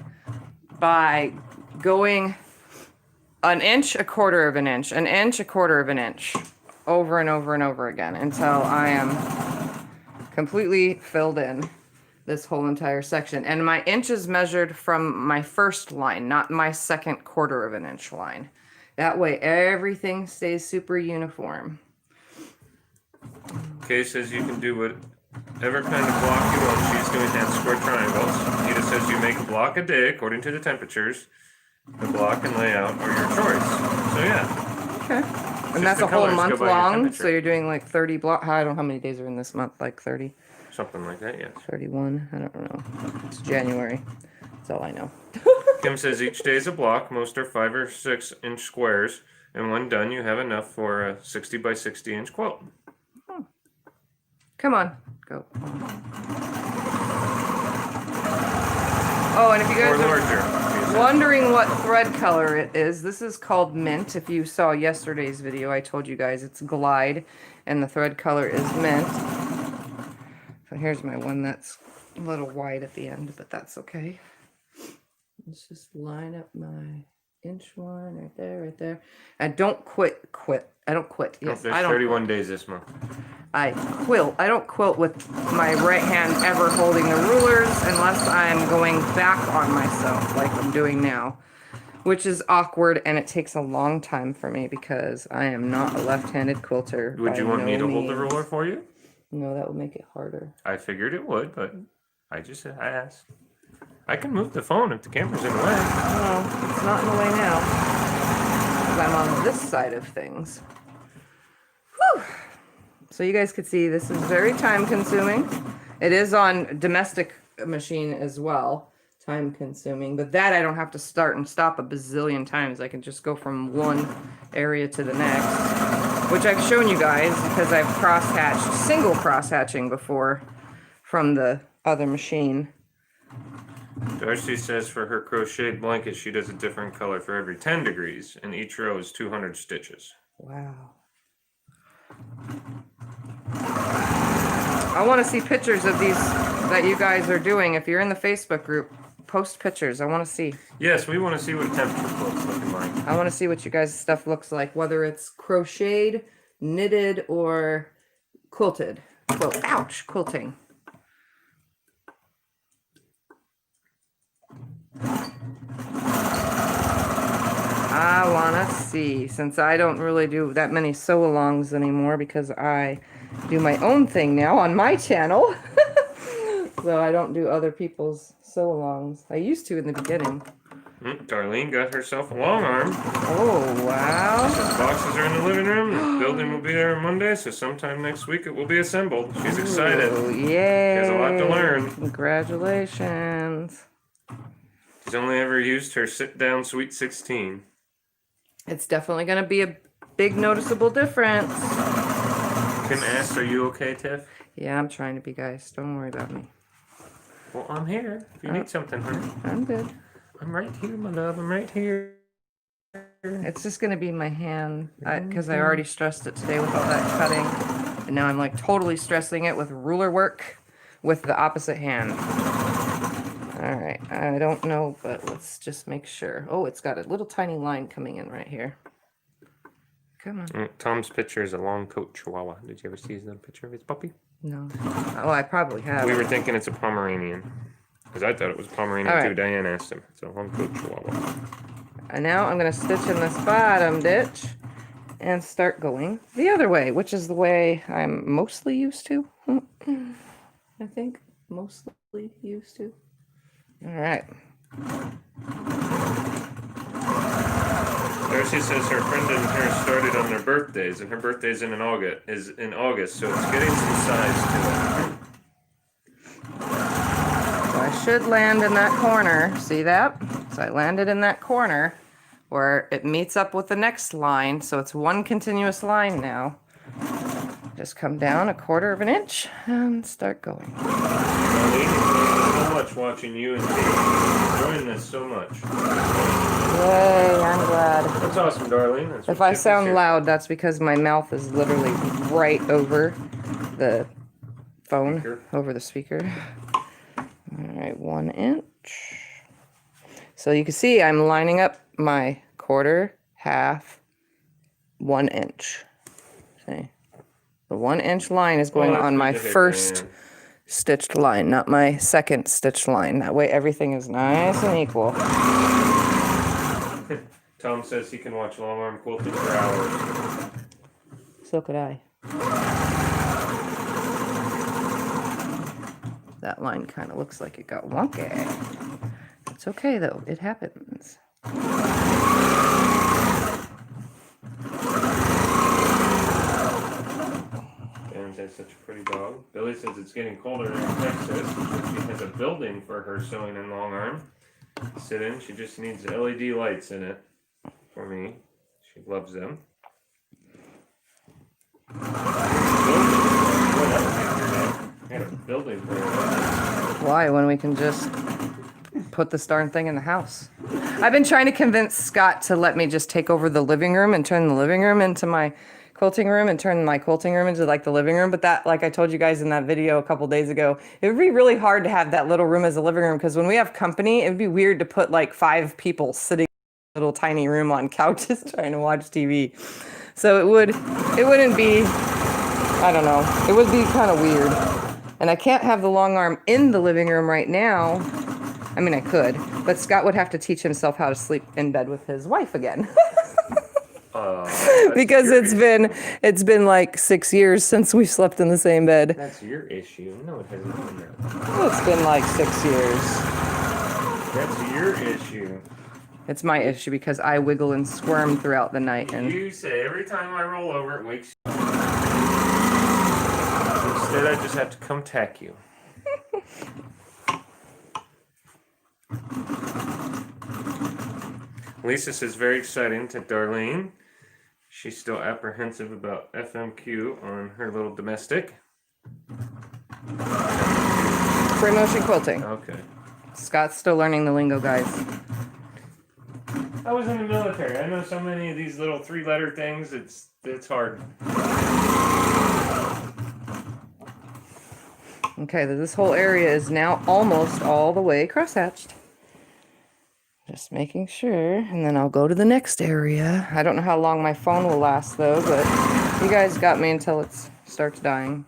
by going an inch, a quarter of an inch, an inch, a quarter of an inch, over and over and over again until I am completely filled in this whole entire section. And my inch is measured from my first line, not my second quarter of an inch line. That way everything stays super uniform. Kay says you can do whatever kind of block you want. She's doing hand square triangles. Nita says you make a block a day according to the temperatures. The block and layout are your choice. So yeah. Okay. And that's a whole month long, so you're doing like 30 block. I don't know how many days are in this month, like 30. Something like that, yes. 31, I don't know. It's January. That's all I know. Kim says each day is a block. Most are 5 or 6 inch squares. And when done, you have enough for a 60 by 60 inch quilt. Oh. Come on, go. Oh, and if you guys are wondering what thread color it is, this is called Mint. If you saw yesterday's video, I told you guys it's Glide, and the thread color is Mint. So here's my one that's a little wide at the end, but that's okay. Let's just line up my inch one right there, right there. And don't quit. I don't quit. Yes, there's I don't 31 quit. days this month. I quilt. I don't quilt with my right hand ever holding the rulers unless I'm going back on myself like I'm doing now, which is awkward and it takes a long time for me because I am not a left-handed quilter. Would you want me to hold the ruler for you? No, that would make it harder. I figured it would, but I asked. I can move the phone if the camera's in the way. No, it's not in the way now because I'm on this side of things. Whew. So you guys could see this is very time consuming. It is on domestic machine as well, time consuming, but that I don't have to start and stop a bazillion times. I can just go from one area to the next, which I've shown you guys because I've cross-hatched, single cross-hatching before from the other machine. Darcy says for her crocheted blanket, she does a different color for every 10 degrees, and each row is 200 stitches. Wow. I want to see pictures of these that you guys are doing. If you're in the Facebook group, post pictures. I want to see. Yes, we want to see what a temperature quilt's looking like. I want to see what you guys' stuff looks like, whether it's crocheted, knitted, or quilted. Ouch, quilting. I want to see, since I don't really do that many sew-alongs anymore because I do my own thing now on my channel. So I don't do other people's sew-alongs. I used to in the beginning. Darlene got herself a long arm. Oh, wow. She says boxes are in the living room. The building will be there on Monday, so sometime next week it will be assembled. She's excited. Oh, yay. She has a lot to learn. Congratulations. She's only ever used her sit-down Sweet 16. It's definitely going to be a big noticeable difference. Kim asks, are you okay, Tiff? Yeah, I'm trying to be, guys. Don't worry about me. Well, I'm here. If you need something, honey. I'm good. I'm right here, my love. I'm right here. It's just going to be my hand because I already stressed it today with all that cutting. And now I'm like totally stressing it with ruler work with the opposite hand. All right. I don't know, but let's just make sure. Oh, it's got a little tiny line coming in right here. Come on. Tom's picture is a long coat chihuahua. Did you ever see his little picture of his puppy? No. Oh, I probably have. We were thinking it's a Pomeranian. Because I thought it was Pomeranian right. too. Diane asked him. It's a long coat chihuahua. And now I'm going to stitch in this bottom ditch and start going the other way, which is the way I'm mostly used to. I think mostly used to. All right. Darcy says her friend and her started on their birthdays, and her birthday's in August, so it's getting some size to it. So I should land in that corner. See that? So I landed in that corner where it meets up with the next line. So it's one continuous line now. Just come down 1/4 inch and start going. So much watching you and Kate. Enjoying this so much. Yay, I'm glad. That's awesome, darling. That's If I sound loud, that's because my mouth is literally right over the phone, over the speaker. All right, 1 inch. So you can see I'm lining up my 1/4, 1/2, 1 inch. See? The 1 inch line is going on my first stitched line, not my second stitched line. That way everything is nice and equal. Tom says he can watch Longarm quilting for hours. So could I. That line kind of looks like it got wonky. It's okay though, it happens. Dan says such a pretty dog. Billy says it's getting colder in Texas. She has a building for her sewing and Longarm. Sit in, she just needs LED lights in it for me. She loves them. Building for her. Why, when we can just put this darn thing in the house? I've been trying to convince Scott to let me just take over the living room and turn the living room into my quilting room and turn my quilting room into like the living room. But that, like I told you guys in that video a couple days ago, it would be really hard to have that little room as a living room, because when we have company, it would be weird to put like 5 people sitting in a little tiny room on couches trying to watch TV. So it wouldn't be, I don't know, it would be kind of weird. And I can't have the Longarm in the living room right now. I mean, I could, but Scott would have to teach himself how to sleep in bed with his wife again. Because it's been like 6 years since we slept in the same bed. That's your issue. No, it hasn't been that. Well, it's been like 6 years. That's your issue. It's my issue because I wiggle and squirm throughout the night. And you say every time I roll over, it wakes you up. Instead, I just have to come tack you. Lisa says very exciting to Darlene. She's still apprehensive about FMQ on her little domestic. free motion quilting. Okay. Scott's still learning the lingo, guys. I was in the military. I know so many of these little 3-letter things. It's hard. Okay, this whole area is now almost all the way crosshatched. Just making sure, and then I'll go to the next area. I don't know how long my phone will last though, but you guys got me until it starts dying.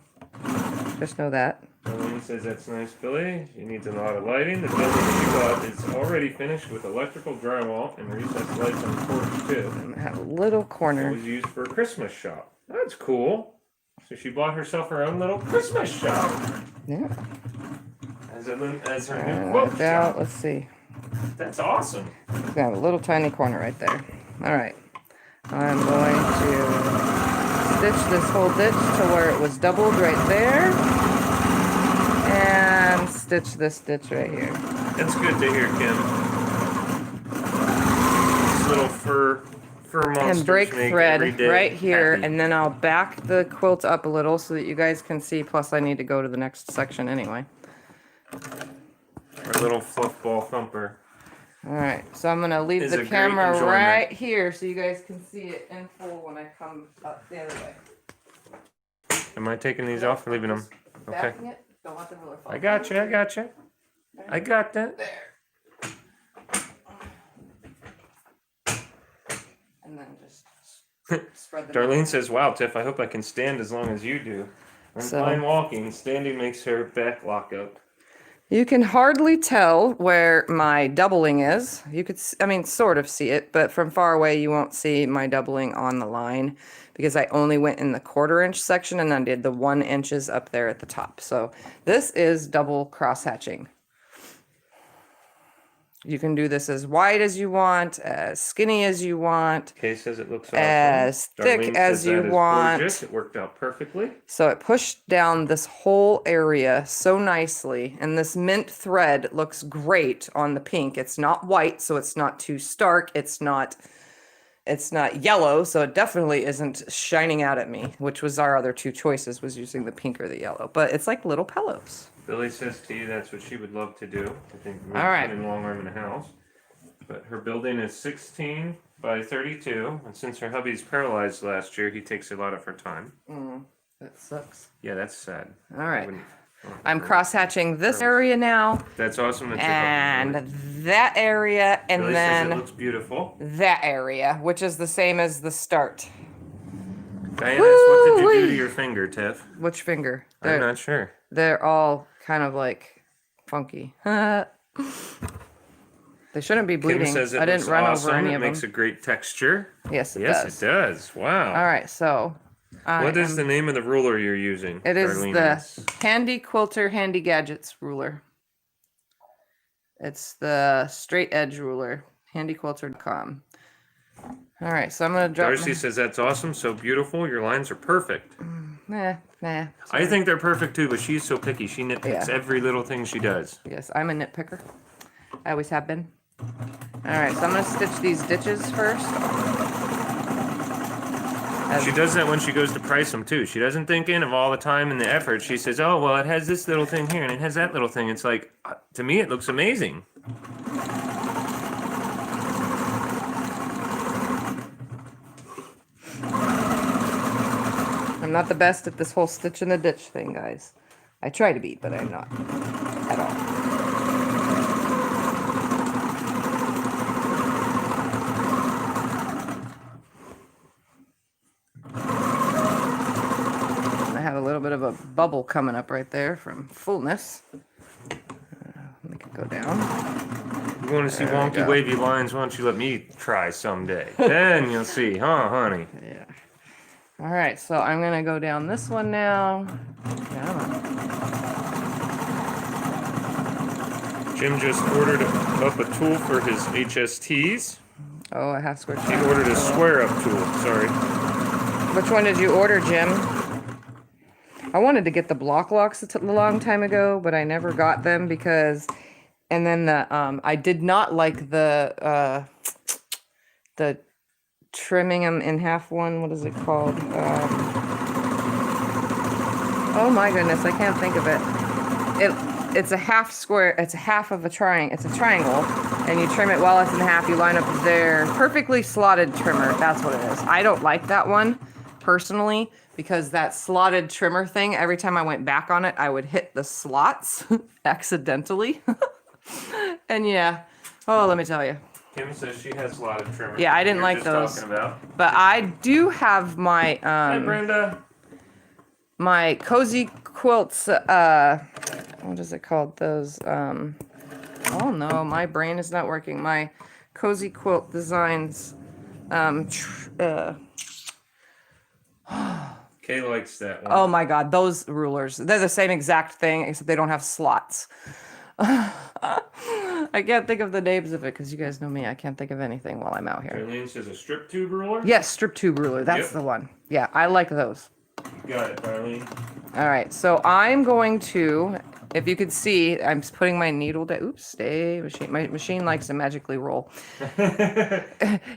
Just know that. Darlene says that's nice, Billy. She needs a lot of lighting. The building she bought is already finished with electrical drywall and recessed lights on the porch too. And have a little corner. It was used for a Christmas shop. That's cool. So she bought herself her own little Christmas shop. Yeah. As her new quilt shop. Let's see. That's awesome. It's got a little tiny corner right there. All right. I'm going to stitch this whole ditch to where it was doubled right there. And stitch this ditch right here. That's good to hear, Kim. These little fur monsters And break make thread every day right here, happy. and then I'll back the quilt up a little so that you guys can see. Plus, I need to go to the next section anyway. Our little fluff ball thumper. All right, so I'm gonna leave the camera right here so you guys can see it in full when I come up the other way. Am I taking these off or leaving them? Okay. Backing it. Don't let the ruler fall. I got you. I got you. I got that. There. And then just spread them. Darlene says, "Wow, Tiff, I hope I can stand as long as you do. I'm fine walking. Standing makes her back lock up." You can hardly tell where my doubling is. You could, I mean, sort of see it, but from far away you won't see my doubling on the line because I only went in the 1/4 inch section and then did the 1 inches up there at the top. So this is double cross hatching. You can do this as wide as you want, as skinny as you want, Kay says it looks awesome. as thick Darlene as says you that is want. gorgeous. It worked out perfectly. So it pushed down this whole area so nicely. And this mint thread looks great on the pink. It's not white, so it's not too stark. It's not yellow, so it definitely isn't shining out at me, which was our other two choices, was using the pink or the yellow. But it's like little pillows. Billy says to you that's what she would love to do. I think we're All right. putting Longarm in the house. But her building is 16 by 32. And since her hubby's paralyzed last year, he takes a lot of her time. That sucks. Yeah, that's sad. All right. I'm cross-hatching this area now. That's awesome. That and that area, and Billy then says it looks beautiful. that area, which is the same as the start. Diana, what did you do to your finger, Tiff? Which finger? I'm not sure. They're all kind of like funky. They shouldn't be bleeding. Kim says it I didn't run awesome. over any it of makes them. a great texture. Yes, it yes, does. it does. Wow. All right, so what is the name of the ruler you're using? It is Darlene? the Handy Quilter Handy Gadgets ruler. It's the straight edge ruler, handyquilter.com. All right, so I'm gonna drop. Darcy says that's awesome, so beautiful. Your lines are perfect. Nah. I think they're perfect too, but she's so picky. She nitpicks every little thing she does. Yes, I'm a nitpicker. I always have been. All right, so I'm gonna stitch these ditches first. She does that when she goes to price them too. She doesn't think in of all the time and the effort. She says, "Oh, well, it has this little thing here and it has that little thing." It's like, to me, it looks amazing. I'm not the best at this whole stitch in the ditch thing, guys. I try to be, but I'm not at all. I have a little bit of a bubble coming up right there from fullness. Make it go down. You want to see wonky, wavy lines? Why don't you let me try someday? Then you'll see, huh, honey? Yeah. All right, so I'm gonna go down this one now. Jim just ordered up a tool for his HSTs. Oh, a half square. He ordered a square up tool. Sorry. Which one did you order, Jim? I wanted to get the block locks a long time ago, but I never got them because, and then the I did not like the trimming them in half one. What is it called? Oh my goodness, I can't think of it. It's a half square. It's a half of a triangle. It's a triangle, and you trim it while it's in half. You line up there. Perfectly slotted trimmer. That's what it is. I don't like that one personally because that slotted trimmer thing. Every time I went back on it, I would hit the slots accidentally. And yeah, oh, let me tell you. Kim says she has a lot of trimmers. Yeah, I didn't like those. About. But I do have my Hi, Brenda. my cozy quilts. What is it called? Those. Oh no, my brain is not working. My cozy quilt designs. Kay likes that one. Oh my God, those rulers. They're the same exact thing, except they don't have slots. I can't think of the names of it because you guys know me. I can't think of anything while I'm out here. Darlene says a strip tube ruler? Yes, strip tube ruler. That's the one. Yeah, I like those. You got it, Darlene. All right, so I'm going to, if you could see, I'm putting my needle down. Oops, stay machine. My machine likes to magically roll.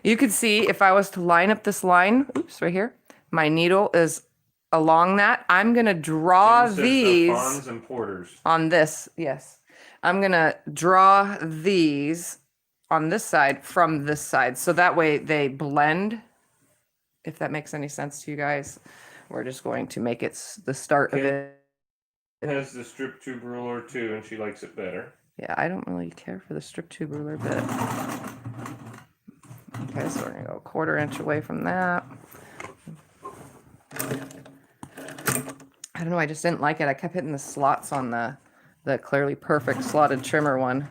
You could see if I was to line up this line, oops, right here, my needle is along that. I'm going to draw these Fawns and Porters. on this. Yes. I'm going to draw these on this side from this side. So that way they blend, if that makes any sense to you guys. We're just going to make it the start of it. It has the strip tube ruler too, and she likes it better. Yeah, I don't really care for the strip tube ruler bit. Okay, so we're going to go 1/4 inch away from that. I don't know, I just didn't like it. I kept hitting the slots on the clearly perfect slotted trimmer one.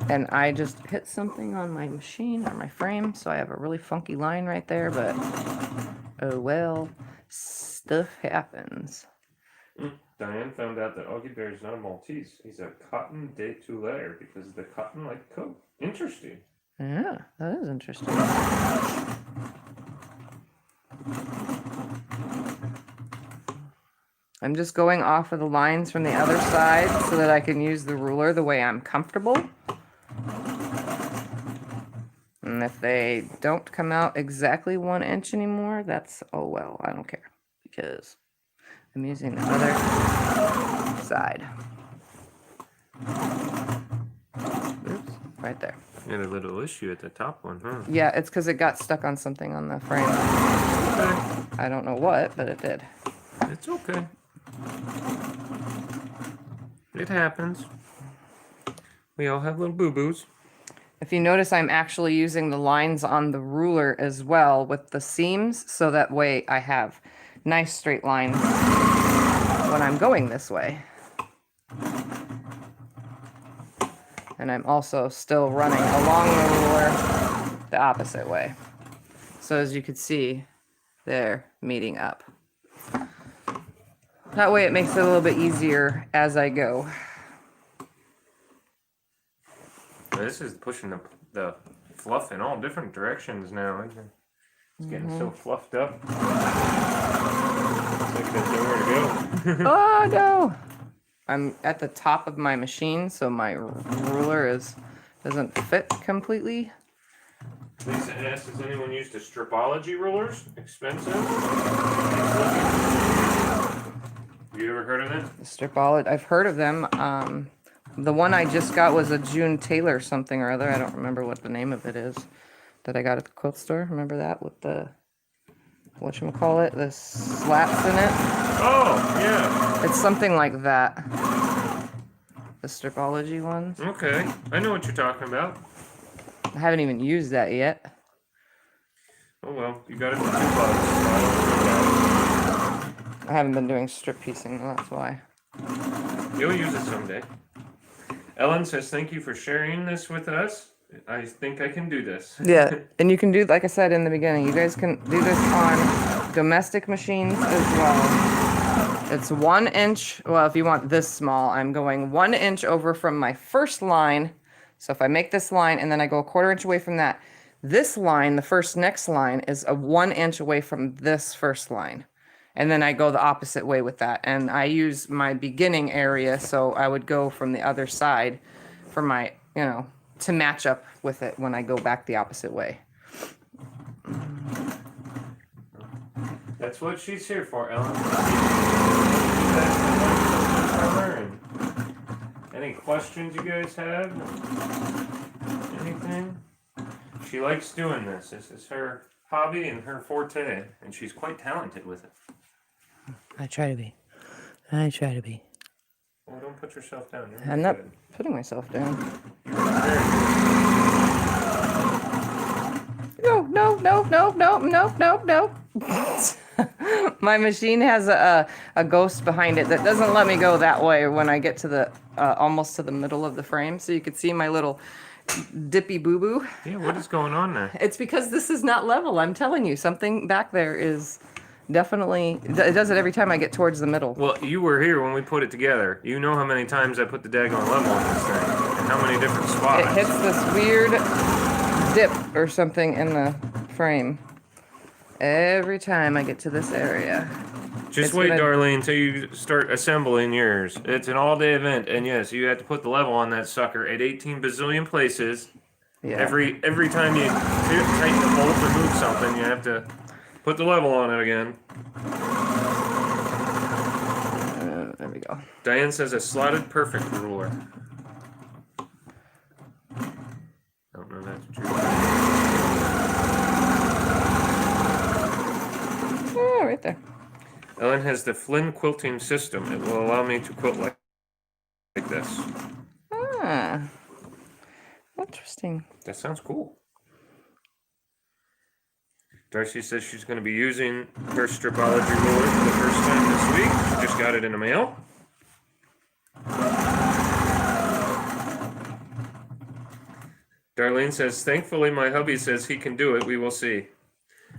And I just hit something on my machine or my frame, so I have a really funky line right there, but oh well, stuff happens. Diane found out that Augie Bear is not a Maltese. He's a cotton de Tulare because of the cotton-like coat. Interesting. Yeah, that is interesting. I'm just going off of the lines from the other side so that I can use the ruler the way I'm comfortable. And if they don't come out exactly 1 inch anymore, that's, oh well, I don't care. Because I'm using the other side. Oops, right there. You had a little issue at the top one, huh? Yeah, it's because it got stuck on something on the frame. Okay. I don't know what, but it did. It's okay. It happens. We all have little boo-boos. If you notice, I'm actually using the lines on the ruler as well with the seams, so that way I have nice straight lines when I'm going this way. And I'm also still running along the ruler the opposite way. So as you can see, they're meeting up. That way it makes it a little bit easier as I go. This is pushing the fluff in all different directions now. It's getting so fluffed up. It's like there's nowhere to go. Oh no! I'm at the top of my machine, so my ruler doesn't fit completely. Lisa asks, has anyone used a stripology rulers? Expensive? Have you ever heard of them? Stripology, I've heard of them. The one I just got was a June Taylor something or other. I don't remember what the name of it is. That I got at the quilt store. Remember that with the whatchamacallit, the slats in it? Oh, yeah. It's something like that. The stripology ones. Okay. I know what you're talking about. I haven't even used that yet. Oh well, you got it for $2. So I don't I haven't been doing strip piecing, that's why. You'll use it someday. Ellen says, thank you for sharing this with us. I think I can do this. Yeah, and you can do, like I said in the beginning, you guys can do this on domestic machines as well. It's 1 inch, well, if you want this small, I'm going 1 inch over from my first line. So if I make this line and then I go a 1/4 inch away from that, this line, the next line, is a 1 inch away from this first line. And then I go the opposite way with that. And I use my beginning area, so I would go from the other side for my, to match up with it when I go back the opposite way. That's what she's here for, Ellen. Any questions you guys have? Anything? She likes doing this. This is her hobby and her forte, and she's quite talented with it. I try to be. I try to be. Well, don't put yourself down. You're I'm not good. putting myself down. You're very good. No. My machine has a ghost behind it that doesn't let me go that way when I get to the almost to the middle of the frame. So you could see my little dippy boo-boo. Yeah, what is going on there? It's because this is not level. I'm telling you, something back there is definitely, it does it every time I get towards the middle. Well, you were here when we put it together. You know how many times I put the daggone level on this thing, and how many different spots. It hits this weird dip or something in the frame every time I get to this area. Just wait, Darlene, until you start assembling yours. It's an all-day event, and yes, you have to put the level on that sucker at 18 bazillion places. Yeah. Every time you tighten the bolt or move something, you have to put the level on it again. There we go. Diane says a slotted perfect ruler. Don't know if that's true. Oh, right there. Ellen has the Flynn quilting system. It will allow me to quilt like this. Ah, interesting. That sounds cool. Darcy says she's going to be using her stripology ruler for the first time this week. She just got it in the mail. Darlene says, thankfully my hubby says he can do it. We will see.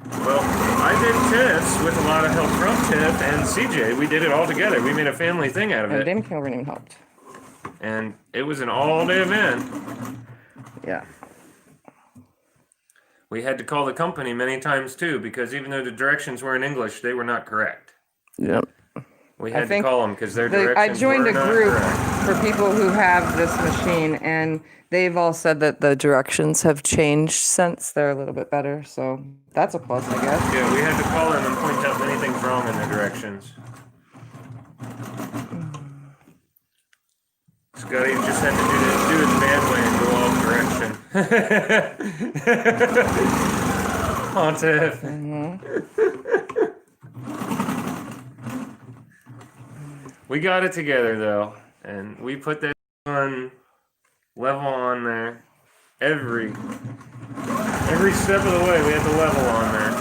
Well, I did Tiff's with a lot of help from Tiff and CJ. We did it all together. We made a family thing out of And it. Dame Kilburn even helped. And it was an all-day event. Yeah. We had to call the company many times too, because even though the directions were in English, they were not correct. Yep. We had to call them because their directions I joined were a not group correct. for people who have this machine, and they've all said that the directions have changed since. They're a little bit better, so that's a plus, I guess. Yeah, we had to call them and point out many things wrong in their directions. Scotty just had to do it the bad way and go all direction. Oh, Tiff. We got it together though, and we put that one level on there. Every step of the way, we had the level on there.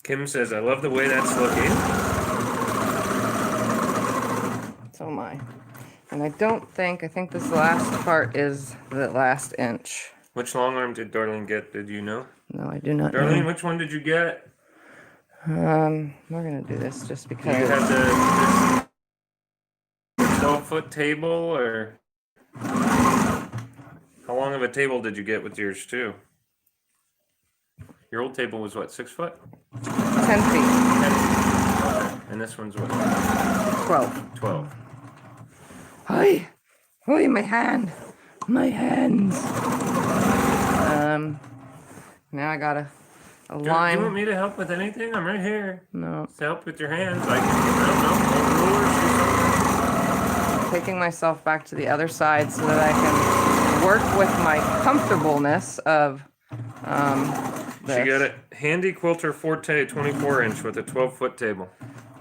Kim says, I love the way that's looking. So am I. And I think this last part is the last inch. Which long arm did Darlene get? Did you know? No, I do not Darlene, know. which one did you get? We're going to do this just Do because. you have the 12-foot table, or how long of a table did you get with yours too? Your old table was what, 6 foot? 10 feet. 10 feet. And this one's what? 12. 12. Hi. Hi, my hand. My hands. Now I got a Do line. you want me to help with anything? I'm right here. No. To help with your hands. I don't know. I'm taking myself back to the other side so that I can work with my comfortableness of this. She got a handy quilter Forte 24-inch with a 12-foot table.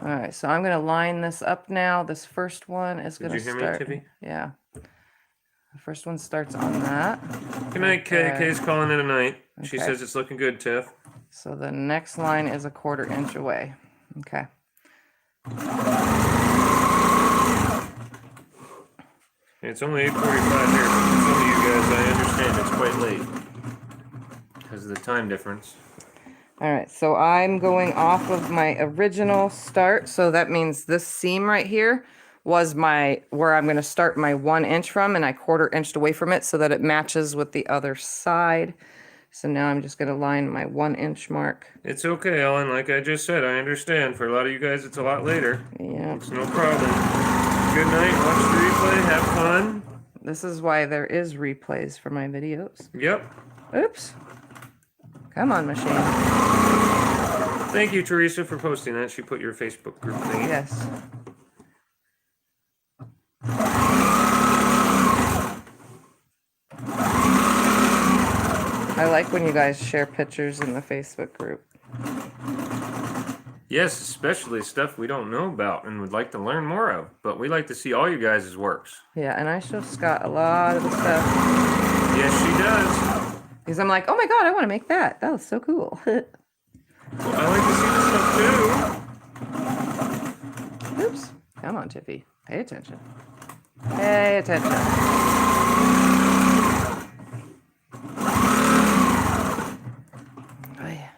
All right, so I'm going to line this up now. This first one is going to start. Did you hear me, Tiffy? Yeah. The first one starts on that. Good night, Kay. Kay's calling it a night. She Okay. says it's looking good, Tiff. So the next line is a 1/4 inch away. Okay. It's only 8:45 here, but for some of you guys, I understand it's quite late because of the time difference. All right, so I'm going off of my original start. So that means this seam right here was where I'm going to start my 1 inch from, and I 1/4 inched away from it so that it matches with the other side. So now I'm just going to line my 1 inch mark. It's okay, Ellen. Like I just said, I understand. For a lot of you guys, it's a lot later. Yeah. It's no problem. Good night. Watch the replay. Have fun. This is why there is replays for my videos. Yep. Oops. Come on, machine. Thank you, Teresa, for posting that. She put your Facebook group thing. Yes. I like when you guys share pictures in the Facebook group. Yes, especially stuff we don't know about and would like to learn more of. But we like to see all you guys' works. Yeah, and I show Scott a lot of the stuff. Yes, she does. Because I'm like, oh my god, I want to make that. That was so cool. Well, I like to see the stuff too. Oops. Come on, Tiffy. Pay attention. Pay attention. Oh, yeah.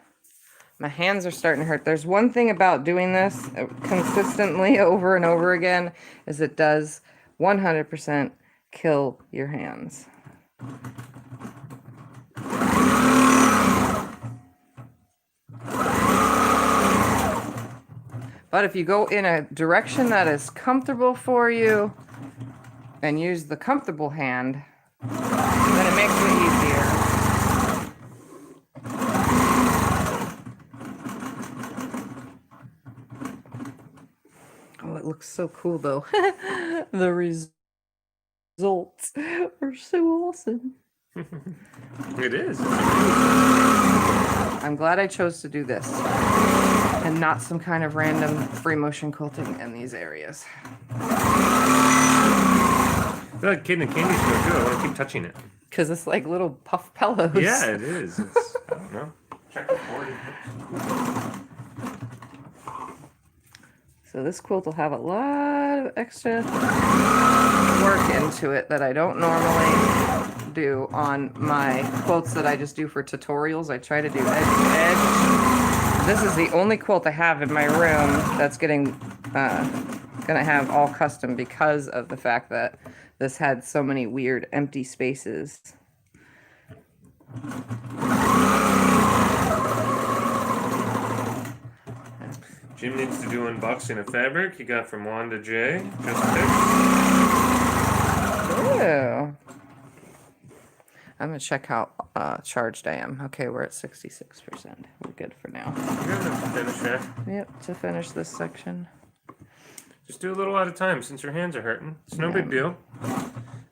My hands are starting to hurt. There's one thing about doing this consistently over and over again is it does 100% kill your hands. But if you go in a direction that is comfortable for you and use the comfortable hand, then it makes it easier. Oh, it looks so cool though. The results are so awesome. It is. I'm glad I chose to do this and not some kind of random free motion quilting in these areas. I feel like Kid and Candy's good too. I want to keep touching it. because it's like little puff pillows. Yeah, it is. It's, I don't know. Check the board. So this quilt will have a lot of extra work into it that I don't normally do on my quilts that I just do for tutorials. I try to do edge to edge. This is the only quilt I have in my room that's gonna have all custom because of the fact that this had so many weird empty spaces. Jim needs to do unboxing of fabric he got from Wanda J. Just picked. Ooh. I'm gonna check how charged I am. Okay, we're at 66%. We're good for now. You're gonna have to finish that. Yep, to finish this section. Just do a little at a time since your hands are hurting. It's no big deal.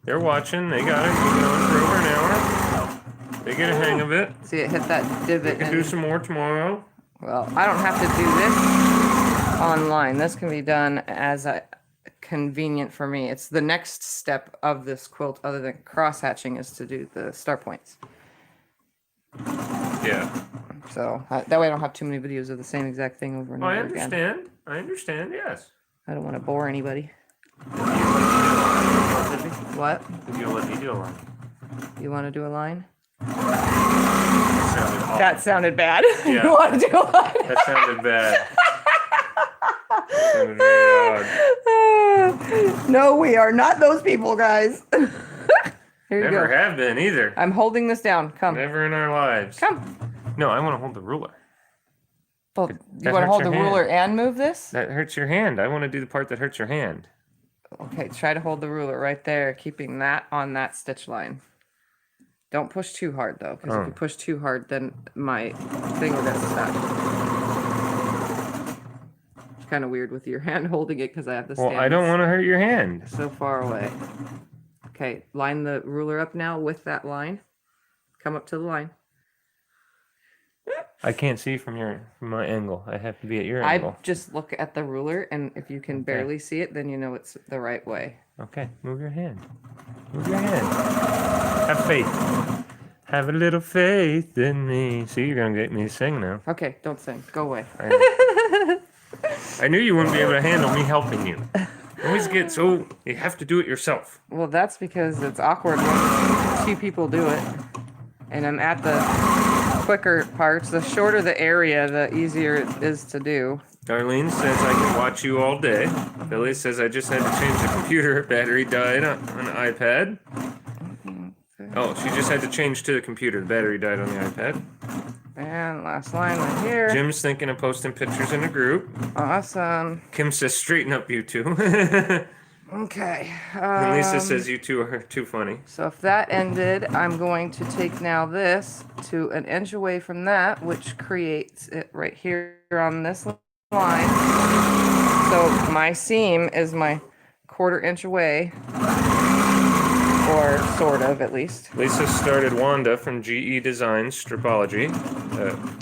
They're watching. They got it. You've been going for over an hour. They get a hang of it. See, it hit that divot. We can do some more tomorrow. Well, I don't have to do this online. This can be done as convenient for me. It's the next step of this quilt, other than cross-hatching, is to do the star points. Yeah. So that way I don't have too many videos of the same exact thing over and over again. Understand. I understand, yes. I don't want to bore anybody. What? If you let me do a line. You want to do a line? That sounded bad. Yeah. You want to do a line? That sounded bad. That sounded very odd. No, we are not those people, guys. Here you Never go. have been either. I'm holding this down. Come. Never in our lives. Come. No, I want to hold the ruler. Well, That you want to hurts hold your the hand. ruler and move this? That hurts your hand. I want to do the part that hurts your hand. Okay, try to hold the ruler right there, keeping that on that stitch line. Don't push too hard, though, because if you push too hard, then my thing will get stuck. It's kind of weird with your hand holding it because I have the stand. Well, I don't want to hurt your hand. So far away. Okay, line the ruler up now with that line. Come up to the line. I can't see from my angle. I have to be at your angle. I just look at the ruler, and if you can barely see it, then you know it's the right way. Okay, move your hand. Move your hand. Have faith. Have a little faith in me. See, you're gonna get me to sing now. Okay, don't sing. Go away. I knew you wouldn't be able to handle me helping you. Always get so you have to do it yourself. Well, that's because it's awkward when two people do it. And I'm at the quicker parts. The shorter the area, the easier it is to do. Darlene says I can watch you all day. Billy says I just had to change the computer. Battery died on the iPad. Oh, she just had to change to the computer. The battery died on the iPad. And last line right here. Jim's thinking of posting pictures in a group. Awesome. Kim says straighten up, you two. Okay. And Lisa says you two are too funny. So if that ended, I'm going to take now this to an inch away from that, which creates it right here on this line. So my seam is my 1/4 inch away, or sort of at least. Lisa started Wanda from GE Designs Stripology.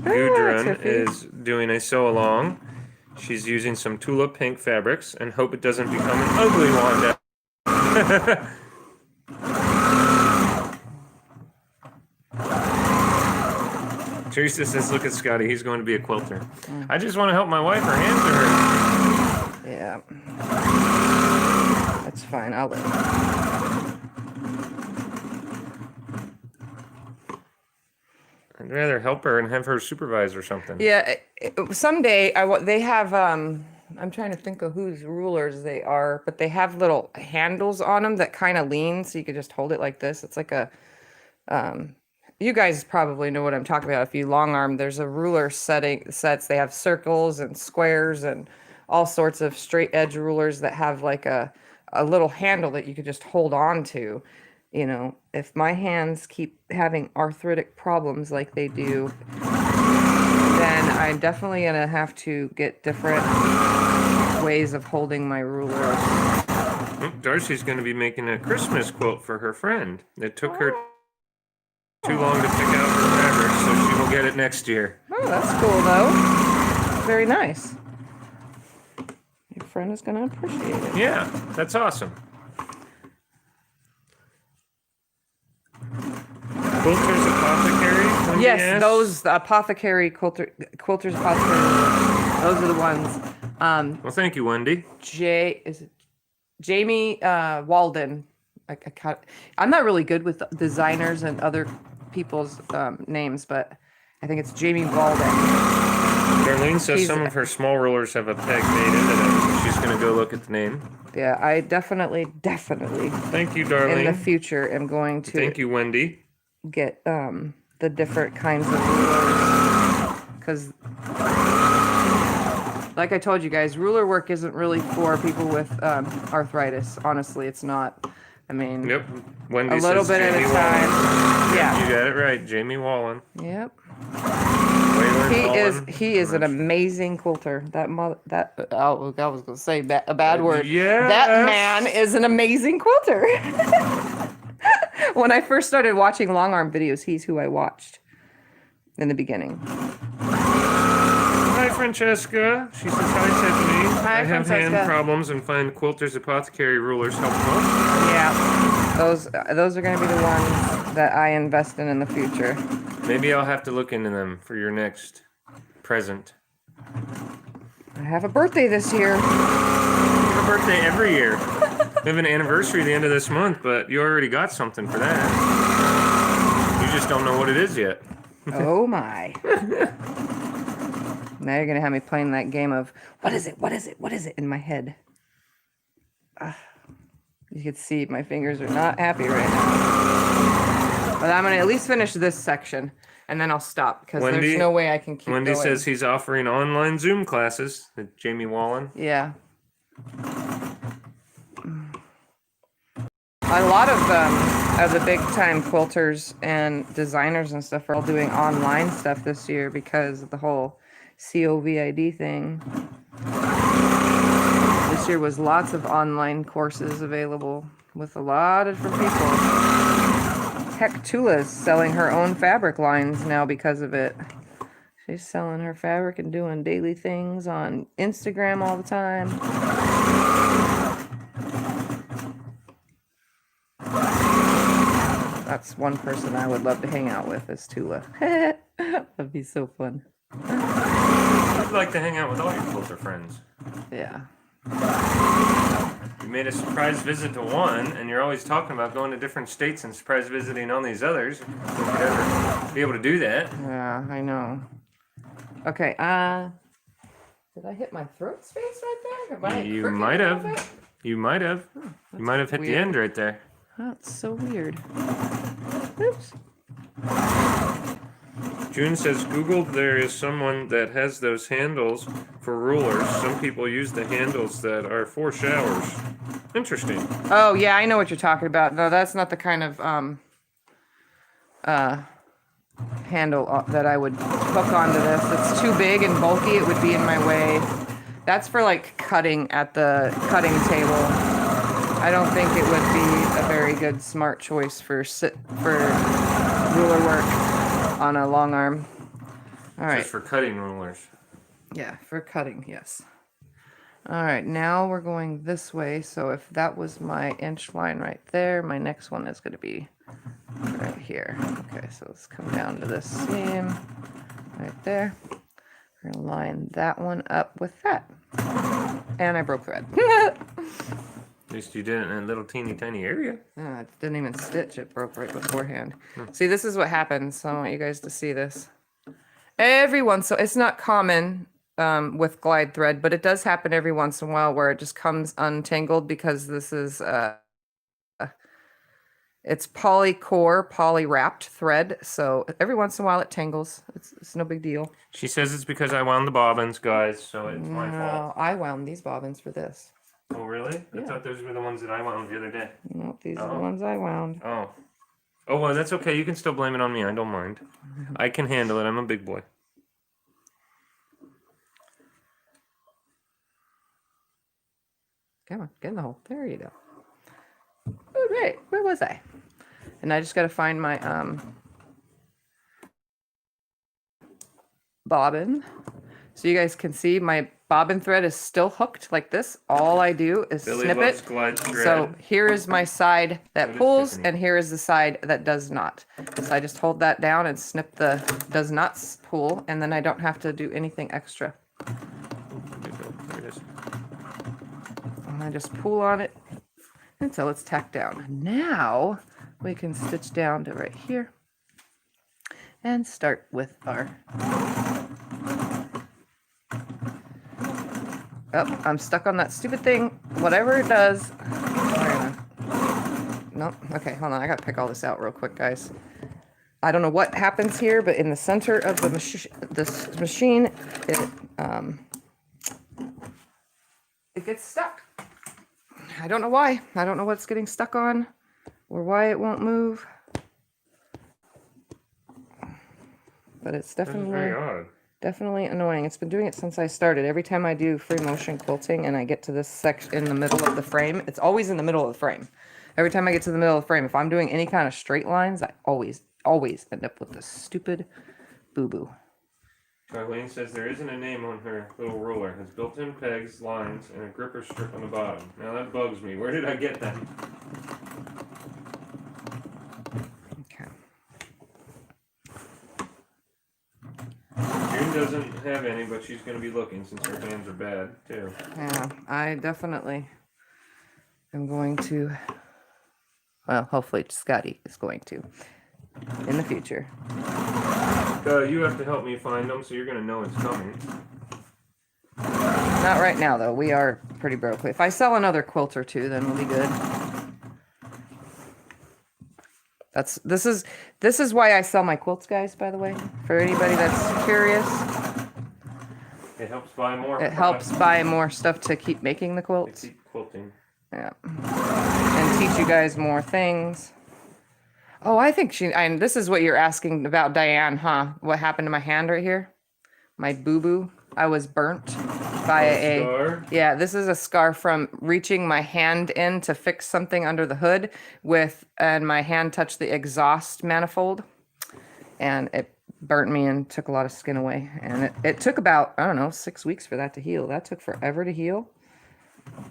Gudrun Tiffy. is doing a sew along. She's using some Tula pink fabrics and hope it doesn't become an ugly Wanda. Teresa says, look at Scotty, he's going to be a quilter. I just want to help my wife, her hands are hurting. Yeah. That's fine, I'll let you. I'd rather help her and have her supervise or something. Yeah, someday they have. I'm trying to think of whose rulers they are, but they have little handles on them that kind of lean, so you could just hold it like this. It's like a. You guys probably know what I'm talking about. If you long arm, there's a ruler sets. They have circles and squares and all sorts of straight edge rulers that have like a little handle that you could just hold on to. You know, if my hands keep having arthritic problems like they do, then I'm definitely going to have to get different ways of holding my rulers. Darcy's going to be making a Christmas quilt for her friend. It took her too long to pick out her fabric, so she will get it next year. Oh, that's cool, though. Very nice. Your friend is going to appreciate it. Yeah, that's awesome. Quilters Apothecary? Wendy Yes, asks? those the apothecary quilters apothecary. Those are the ones. Well, thank you, Wendy. Jamie Walden. I'm not really good with designers and other people's names, but I think it's Jamie Walden. Darlene says some of her small rulers have a peg made into them, so she's going to go look at the name. Yeah, I definitely. Thank you, Darlene. In the future, am going to. Thank you, Wendy. Get the different kinds of rulers, because like I told you guys, ruler work isn't really for people with arthritis. Honestly, it's not. I mean, Yep. Wendy a little says bit Jamie at a time. Wallen. Yeah, You got it right, Jamie Wallen. Yep. Waylon Wallen. He is an amazing quilter. I was gonna say a bad word. Yes. That man is an amazing quilter. When I first started watching Longarm videos, he's who I watched in the beginning. Hi, Francesca. She says, hi, Tiffany. Hi, I have Francesca. hand problems and find Quilters Apothecary rulers helpful. Yeah, those are going to be the ones that I invest in the future. Maybe I'll have to look into them for your next present. I have a birthday this year. You have a birthday every year. We have an anniversary at the end of this month, but you already got something for that. You just don't know what it is yet. Oh my. Now you're going to have me playing that game of, what is it in my head. You can see my fingers are not happy right now. But I'm going to at least finish this section, and then I'll stop, because there's no way I can keep Wendy going. says he's offering online Zoom classes at Jamie Wallen. Yeah. A lot of the big time quilters and designers and stuff are all doing online stuff this year because of the whole COVID thing. This year was lots of online courses available with a lot of different people. Heck, Tula's selling her own fabric lines now because of it. She's selling her fabric and doing daily things on Instagram all the time. That's one person I would love to hang out with, is Tula. That'd be so fun. I'd like to hang out with all your quilter friends. Yeah. You made a surprise visit to one, and you're always talking about going to different states and surprise visiting all these others. If you could ever be able to do that. Yeah, I know. Okay, did I hit my throat space right there? Am I You crooked might a little have. bit? You might have. You might have hit the weird. end right there. That's so weird. Oops. June says, Googled there is someone that has those handles for rulers. Some people use the handles that are for showers. Interesting. Oh, yeah, I know what you're talking about. No, that's not the kind of handle that I would hook onto this. It's too big and bulky. It would be in my way. That's for like cutting at the cutting table. I don't think it would be a very good smart choice for ruler work on a long arm. All right. Just for cutting rulers. Yeah, for cutting, yes. All right, now we're going this way. So if that was my inch line right there, my next one is going to be right here. Okay, so let's come down to this seam right there. We're going to line that one up with that. And I broke thread. At least you did it in a little teeny tiny area. It didn't even stitch, it broke right beforehand. See, this is what happens. So I want you guys to see this. Every once, so it's not common with glide thread, but it does happen every once in a while where it just comes untangled because this is it's polycore, poly wrapped thread. So every once in a while it tangles. It's no big deal. She says it's because I wound the bobbins, guys, so it's my fault. I wound these bobbins for this. Oh, really? I thought those were the ones that I wound the other day. Nope, these are the ones I wound. Oh. Oh, well, that's okay. You can still blame it on me. I don't mind. I can handle it. I'm a big boy. Come on, get in the hole. There you go. Oh, great. Where was I? And I just got to find my bobbin. So you guys can see my bobbin thread is still hooked like this, all I do is Billy snip loves it. glide thread. So here is my side that So does pulls, Tiffany. and here is the side that does not. So I just hold that down and snip the does not pull, and then I don't have to do anything extra. There it is. And I just pull on it until it's tacked down. Now we can stitch down to right here and start with our... Oh, I'm stuck on that stupid thing. Whatever it does. Nope. Okay, hold on. I gotta pick all this out real quick, guys. I don't know what happens here, but in the center of the this machine, it gets stuck. I don't know why. I don't know what's getting stuck on or why it won't move. But it's Very odd. definitely annoying. It's been doing it since I started. Every time I do free motion quilting and I get to this section in the middle of the frame, it's always in the middle of the frame. Every time I get to the middle of the frame, if I'm doing any kind of straight lines, I always end up with this stupid boo-boo. Charlene says there isn't a name on her little ruler. It has built-in pegs, lines, and a gripper strip on the bottom. Now that bugs me. Where did I get that? Okay. June doesn't have any, but she's going to be looking since her hands are bad, too. Yeah, I definitely am going to, well, hopefully Scotty is going to in the future. You have to help me find them, so you're going to know it's coming. Not right now, though. We are pretty broke. If I sell another quilt or two, then we'll be good. This is why I sell my quilts, guys, by the way. For anybody that's curious. It helps buy more. It helps buy more stuff to keep making the quilts. To keep quilting. Yeah. And teach you guys more things. Oh, I think and this is what you're asking about, Diane, huh? What happened to my hand right here? My boo-boo. I was burnt by a scar? Yeah, this is a scar from reaching my hand in to fix something under the hood and my hand touched the exhaust manifold and it burnt me and took a lot of skin away. And it took about, I don't know, 6 weeks for that to heal. That took forever to heal.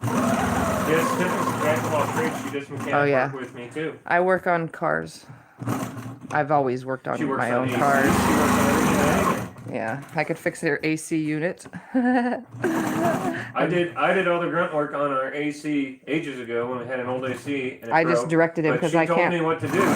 Yes, Tiffany's a jack of all trades. She does mechanic work with me too. I work on cars. I've always worked on my own AC. cars. She works on everything and anything. Yeah, I could fix their AC unit. I did all the grunt work on our AC ages ago when we had an old AC. And I just directed him because I can't. She told me what to do. She told me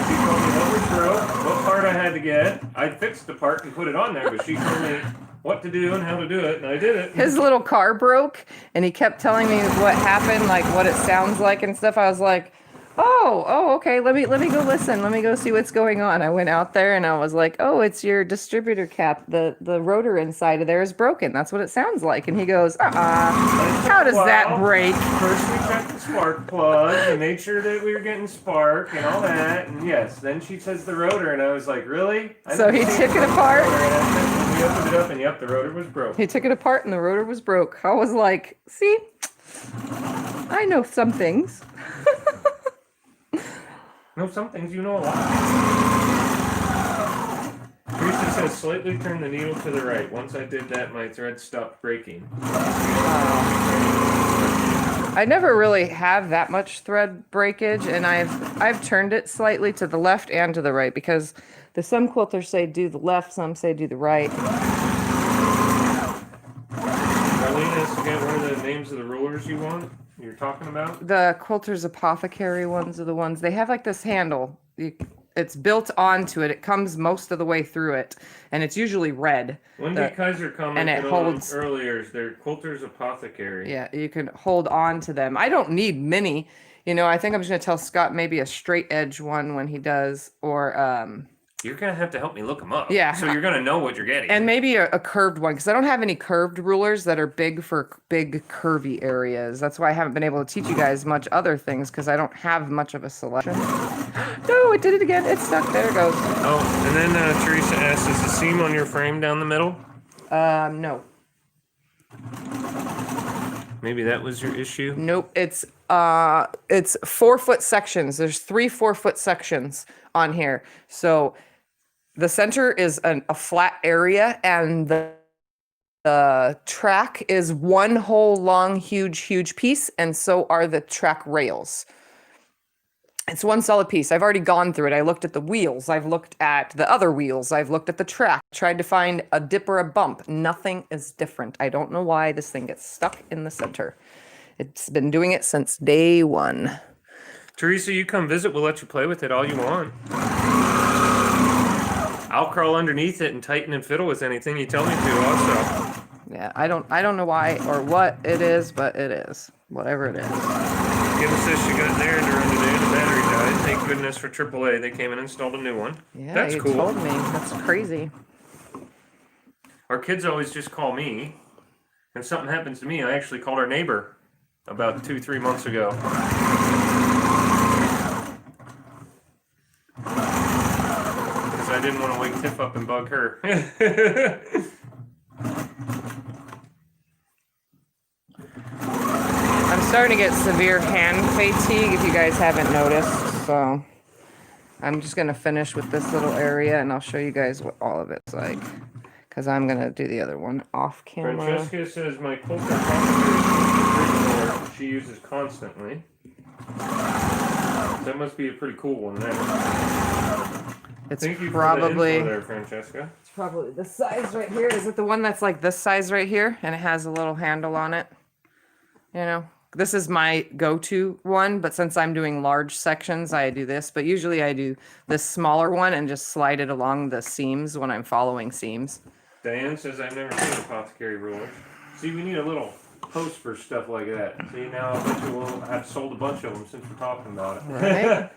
what was broke, what part I had to get. I fixed the part and put it on there, but she told me what to do and how to do it, and I did it. His little car broke, and he kept telling me what happened, like what it sounds like and stuff. I was like, oh, okay. Let me go listen. Let me go see what's going on. I went out there and I was like, oh, it's your distributor cap. The rotor inside of there is broken. That's what it sounds like. And he goes, how does that break? First we checked the spark plug and made sure that we were getting spark and all that. And yes, then she says the rotor, and I was like, really? So he took it apart. We opened it up, and yep, the rotor was broke. He took it apart and the rotor was broke. I was like, see, I know some things. No, some things you know a lot. Teresa says slightly turn the needle to the right. Once I did that, my thread stopped breaking. I never really have that much thread breakage, and I've turned it slightly to the left and to the right because some quilters say do the left, some say do the right. Arlene has to get one of the names of the rulers you're talking about? The Quilter's Apothecary ones are the ones. They have like this handle. It's built onto it. It comes most of the way through it, and it's usually red. Wendy Kaiser commented and it holds earlier. They're Quilter's Apothecary. Yeah, you can hold on to them. I don't need many. I think I'm just gonna tell Scott maybe a straight edge one when he does, or You're going to have to help me look them up. Yeah. So you're going to know what you're getting. And maybe a curved one, because I don't have any curved rulers that are big for big curvy areas. That's why I haven't been able to teach you guys much other things, because I don't have much of a selection. No, it did it again. It's stuck. There it goes. Oh, and then Teresa asks, is the seam on your frame down the middle? No. Maybe that was your issue? Nope. It's 4-foot sections. There's 3 4-foot sections on here. So the center is a flat area, and the The track is one whole long, huge piece, and so are the track rails. It's one solid piece. I've already gone through it. I looked at the wheels. I've looked at the other wheels. I've looked at the track. Tried to find a dip or a bump. Nothing is different. I don't know why this thing gets stuck in the center. It's been doing it since day one. Teresa, you come visit. We'll let you play with it all you want. I'll crawl underneath it and tighten and fiddle with anything you tell me to also. Yeah, I don't know why or what it is, but it is. Whatever it is. Kim says she got an errand to run today and the battery died. Thank goodness for AAA. They came and installed a new one. Yeah, that's you cool. told me. That's crazy. Our kids always just call me. If something happens to me, I actually called our neighbor about 2-3 months ago. Because I didn't want to wake Tiff up and bug her. I'm starting to get severe hand fatigue, if you guys haven't noticed. So I'm just going to finish with this little area, and I'll show you guys what all of it's like. Because I'm going to do the other one off camera. Francesca says my quilter pocket she uses constantly. That must be a pretty cool one there. It's Thank you probably for the info there, Francesca. It's probably this size right here. Is it the one that's like this size right here? And it has a little handle on it. You know, this is my go-to one, but since I'm doing large sections, I do this. But usually I do this smaller one and just slide it along the seams when I'm following seams. Diane says I've never seen apothecary rulers. See, we need a little post for stuff like that. See, now I bet you will have sold a bunch of them since we're talking about it. Right?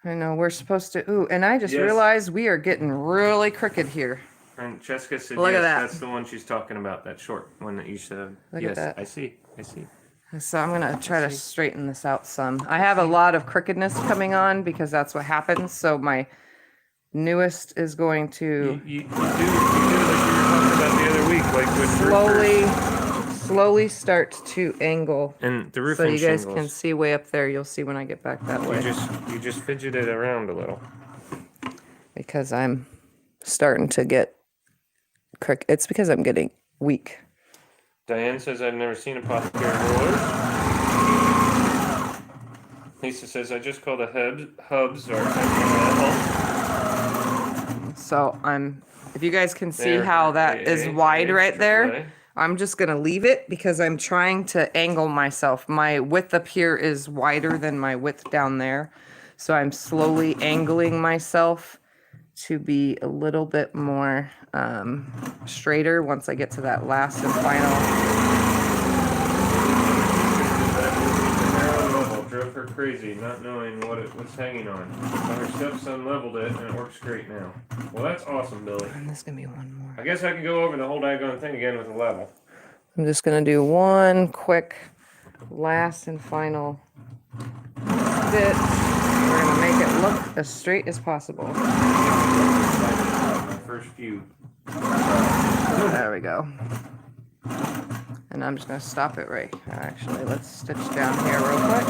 I know, we're supposed to... Ooh, and I just realized we are getting really crooked here. Francesca said, Look yes, at that. that's the one she's talking about, that short one that you said. Look yes, at that. I see. So I'm going to try to straighten this out some. I have a lot of crookedness coming on because that's what happens. So my newest is going to... You do like you were talking about the other week, like with slowly start to angle. And the roofing so you guys shingles. can see way up there. You'll see when I get back that way. You just fidget it around a little. Because I'm starting to get crooked. It's because I'm getting weak. Diane says I've never seen apothecary rollers. Lisa says I just call the hubs or So if you guys can see how that is wide right there, I'm just going to leave it because I'm trying to angle myself. My width up here is wider than my width down there. So I'm slowly angling myself to be a little bit more straighter once I get to that last and final. Drove her crazy, not knowing what it was hanging on. But her stepson leveled it, and it works great now. Well, that's awesome, Billy. And there's going to be one more. I guess I can go over the whole daggone thing again with a level. I'm just going to do one quick last and final bit. We're going to make it look as straight as possible. My first few. There we go. And I'm just going to stop it right. Actually, let's stitch down here real quick.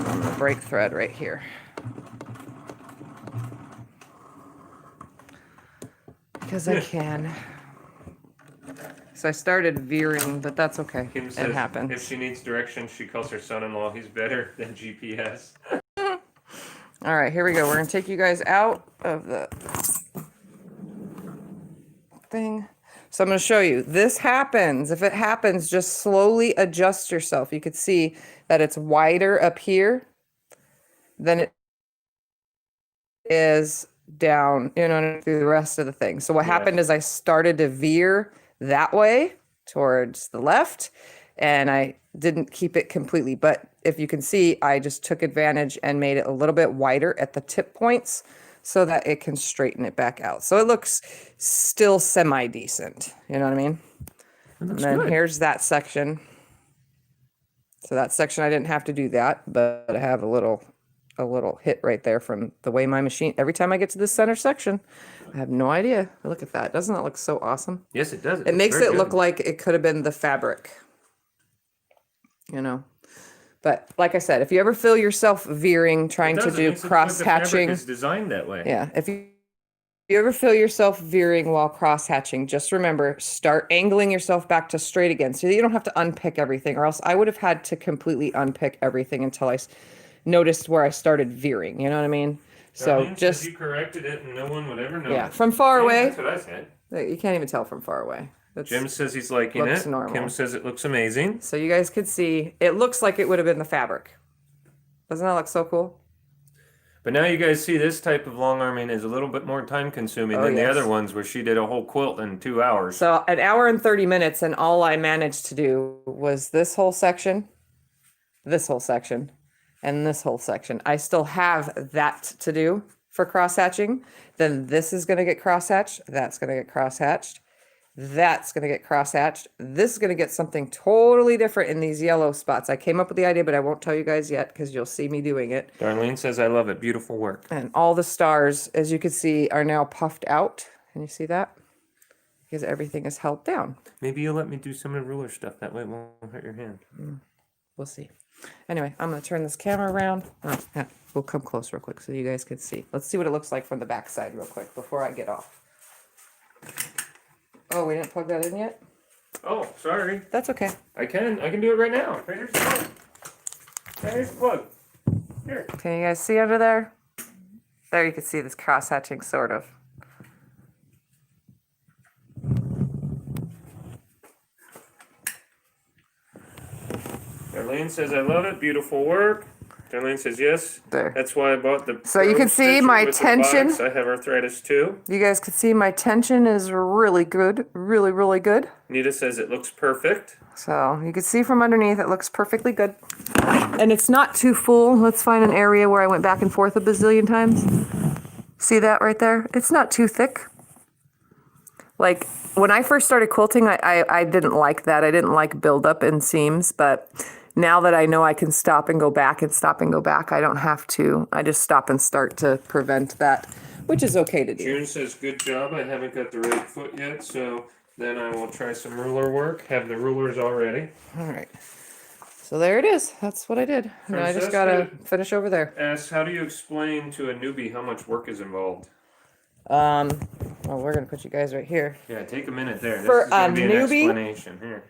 On the break thread right here. Because I can. So I started veering, but that's okay. Kim says it happens. If she needs directions, she calls her son-in-law. He's better than GPS. All right, here we go. We're going to take you guys out of the thing. So I'm going to show you. This happens. If it happens, just slowly adjust yourself. You could see that it's wider up here than it is down, through the rest of the thing. So what happened is I started to veer that way towards the left, and I didn't keep it completely. But if you can see, I just took advantage and made it a little bit wider at the tip points so that it can straighten it back out. So it looks still semi-decent. You know what I mean? And then here's that section. So that section, I didn't have to do that, but I have a little hit right there from the way my machine, every time I get to this center section, I have no idea. Look at that. Doesn't that look so awesome? Yes, it does. It makes it look like it could have been the fabric, But like I said, if you ever feel yourself veering, trying It to does, it do makes it look like the fabric cross-hatching, is designed that way. yeah, if you ever feel yourself veering while cross-hatching, just remember, start angling yourself back to straight again so that you don't have to unpick everything, or else I would have had to completely unpick everything until I noticed where I started veering, you know what I mean? So Darlene just, says you corrected it and no one would ever know. yeah, from far away, That's what I said. you can't even tell from far away. Jim says he's liking looks it. normal. Kim says it looks amazing. So you guys could see, it looks like it would have been the fabric. Doesn't that look so cool? But now you guys see this type of long arming is a little bit more time consuming than the yes. other ones where she did a whole quilt in 2 hours. So an hour and 30 minutes, and all I managed to do was this whole section, and this whole section. I still have that to do for cross-hatching. Then this is going to get cross-hatched. That's going to get cross-hatched. That's going to get cross-hatched. This is going to get something totally different in these yellow spots. I came up with the idea, but I won't tell you guys yet because you'll see me doing it. Darlene says, I love it. Beautiful work. And all the stars, as you can see, are now puffed out. Can you see that? Because everything is held down. Maybe you'll let me do some of the ruler stuff. That way it won't hurt your hand. We'll see. Anyway, I'm going to turn this camera around. Oh, yeah, we'll come close real quick so you guys can see. Let's see what it looks like from the back side real quick before I get off. Oh, we didn't plug that in yet? Oh, sorry. That's okay. I can do it right now. Here's the plug. Here's the plug. Here. Can you guys see under there? There you can see this cross-hatching, sort of. Darlene says, I love it. Beautiful work. Darlene says, yes. There. That's why I bought the So you can see stitcher my with the tension. box. I have arthritis too. You guys can see my tension is really good. Really, really good. Nita says it looks perfect. So you can see from underneath it looks perfectly good. And it's not too full. Let's find an area where I went back and forth a bazillion times. See that right there? It's not too thick. Like when I first started quilting, I didn't like that. I didn't like buildup in seams, but now that I know I can stop and go back and stop and go back, I don't have to. I just stop and start to prevent that, which is okay to do. June says, good job. I haven't got the right foot yet, so then I will try some ruler work. Have the rulers already. All right. So there it is. That's what I did. Now I just got to finish over there. Asks, how do you explain to a newbie how much work is involved? Well, we're going to put you guys right here. Yeah, take a minute there. For This is going to be an newbie, explanation here.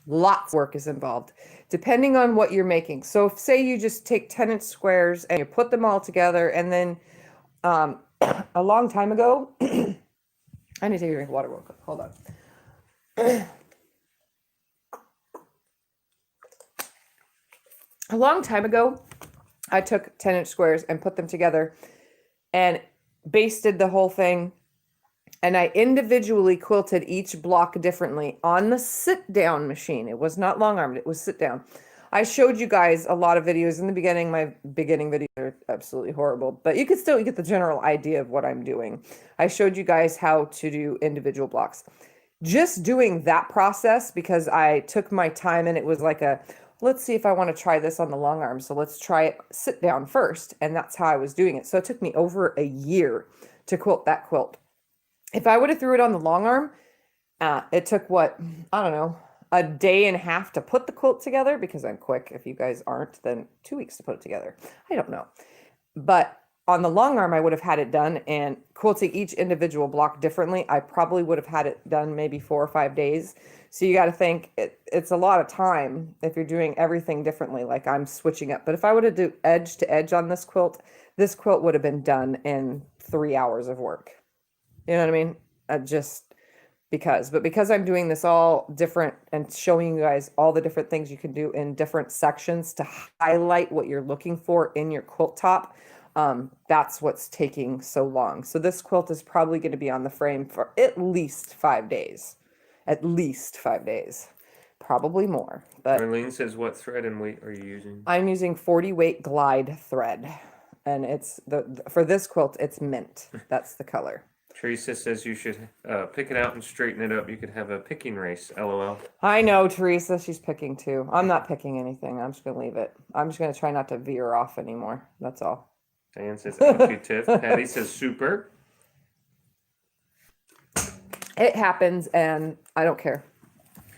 Lots of work is involved, depending on what you're making. So if, say you just take 10-inch squares and you put them all together, and then a long time ago, I need to take a drink of water real quick. Hold on. A long time ago, I took 10-inch squares and put them together and basted the whole thing. And I individually quilted each block differently on the sit-down machine. It was not long-armed, it was sit-down. I showed you guys a lot of videos in the beginning. My beginning videos are absolutely horrible, but you can still get the general idea of what I'm doing. I showed you guys how to do individual blocks. Just doing that process, because I took my time and it was like a, let's see if I want to try this on the long arm. So let's try it sit down first. And that's how I was doing it. So it took me over a year to quilt that quilt. If I would have threw it on the long arm, it took what, I don't know, a day and a half to put the quilt together, because I'm quick. If you guys aren't, then 2 weeks to put it together. I don't know. But on the long arm, I would have had it done, and quilting each individual block differently, I probably would have had it done maybe 4 or 5 days. So you got to think it's a lot of time if you're doing everything differently, like I'm switching up. But if I would have do edge to edge on this quilt would have been done in 3 hours of work. You know what I mean? Because I'm doing this all different and showing you guys all the different things you can do in different sections to highlight what you're looking for in your quilt top. That's what's taking so long. So this quilt is probably going to be on the frame for at least 5 days. At least 5 days. Probably more. But Marlene says, what thread and weight are you using? I'm using 40 weight glide thread. And it's for this quilt, it's mint. That's the color. Teresa says you should pick it out and straighten it up. You could have a picking race, LOL. I know, Teresa. She's picking too. I'm not picking anything. I'm just going to leave it. I'm just going to try not to veer off anymore. That's all. Diane says, thank you, Tiff. Patty says, super. It happens, and I don't care.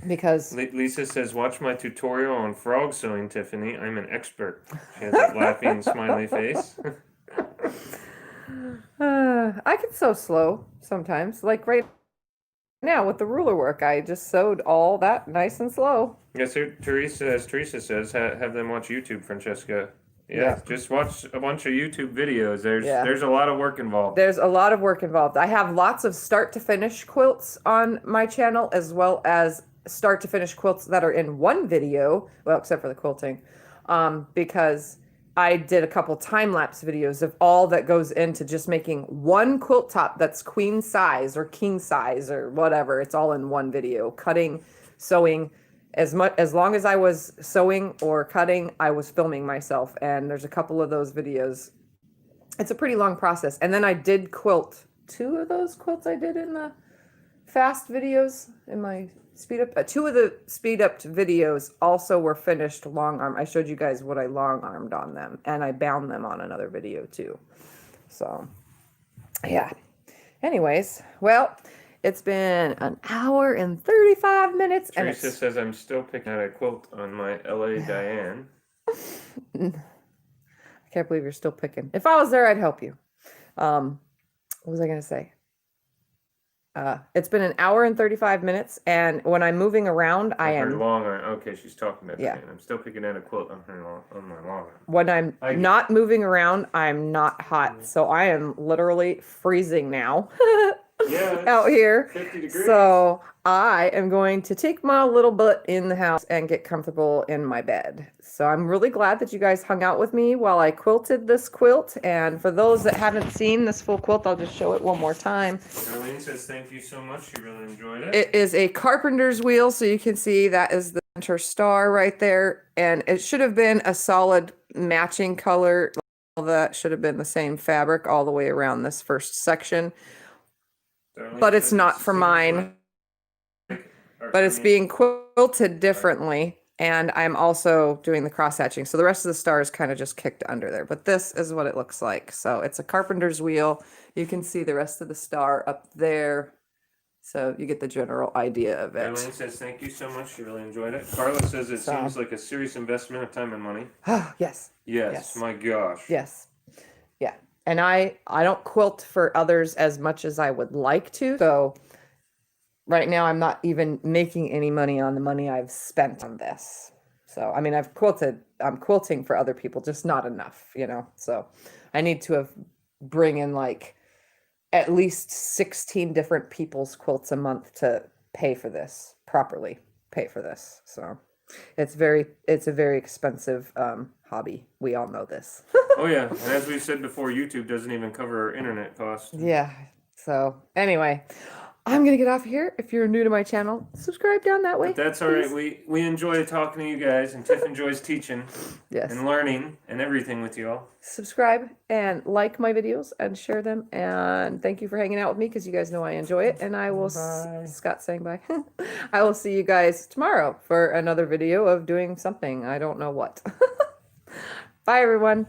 because Lisa says, watch my tutorial on frog sewing, Tiffany. I'm an expert. She has a laughing, smiley face. I can sew slow sometimes. Like right now with the ruler work, I just sewed all that nice and slow. Yes, sir. Teresa says, have them watch YouTube, Francesca. Yeah, Yeah. just watch a bunch of YouTube videos. Yeah. There's a lot of work involved. There's a lot of work involved. I have lots of start to finish quilts on my channel, as well as start to finish quilts that are in one video. Well, except for the quilting, because I did a couple time-lapse videos of all that goes into just making one quilt top that's queen size or king size or whatever. It's all in one video. Cutting, sewing, as long as I was sewing or cutting, I was filming myself. And there's a couple of those videos. It's a pretty long process. And then I did quilt. 2 of those quilts I did in the fast videos in my speed up. 2 of the speed up videos also were finished long arm. I showed you guys what I long armed on them, and I bound them on another video too. So yeah. Anyways, well, it's been an hour and 35 minutes. Teresa says I'm still picking out a quilt on my LA Diane. I can't believe you're still picking. If I was there, I'd help you. What was I going to say? It's been an hour and 35 minutes, and when I'm moving around, I am long arm. Okay, she's talking about Yeah. I'm still picking out a quilt on my long arm. when I'm not moving around, I'm not hot. So I am literally freezing now Yeah, out here. 50 degrees. So I am going to take my little butt in the house and get comfortable in my bed. So I'm really glad that you guys hung out with me while I quilted this quilt. And for those that haven't seen this full quilt, I'll just show it one more time. Darlene says thank you so much. She really enjoyed it. It is a carpenter's wheel, so you can see that is the center star right there. And it should have been a solid matching color. All that should have been the same fabric all the way around this first section. Darlene But it's says not it for seems mine. But it's being quilted differently. And I'm also doing the crosshatching. So the rest of the star is kind of just kicked under there. But this is what it looks like. So it's a carpenter's wheel. You can see the rest of the star up there. So you get the general idea of it. Darlene says thank you so much. She really enjoyed it. Carla says it seems like a serious investment of time and money. Oh, yes. Yes, my gosh. Yes. Yeah. And I don't quilt for others as much as I would like to. So right now I'm not even making any money on the money I've spent on this. So, I mean, I'm quilting for other people, just not enough, So I need to bring in like at least 16 different people's quilts a month to pay for this, properly pay for this. So it's a very expensive hobby. We all know this. Oh yeah, and as we said before, YouTube doesn't even cover our internet costs. Yeah. So anyway, I'm gonna get off here. If you're new to my channel, subscribe down that way. But that's all right. We enjoy talking to you guys, and Tiff enjoys teaching Yes. and learning and everything with you all. Subscribe and like my videos and share them. And thank you for hanging out with me because you guys know I enjoy it. And I will, Scott saying bye. I will see you guys tomorrow for another video of doing something. I don't know what. Bye, everyone.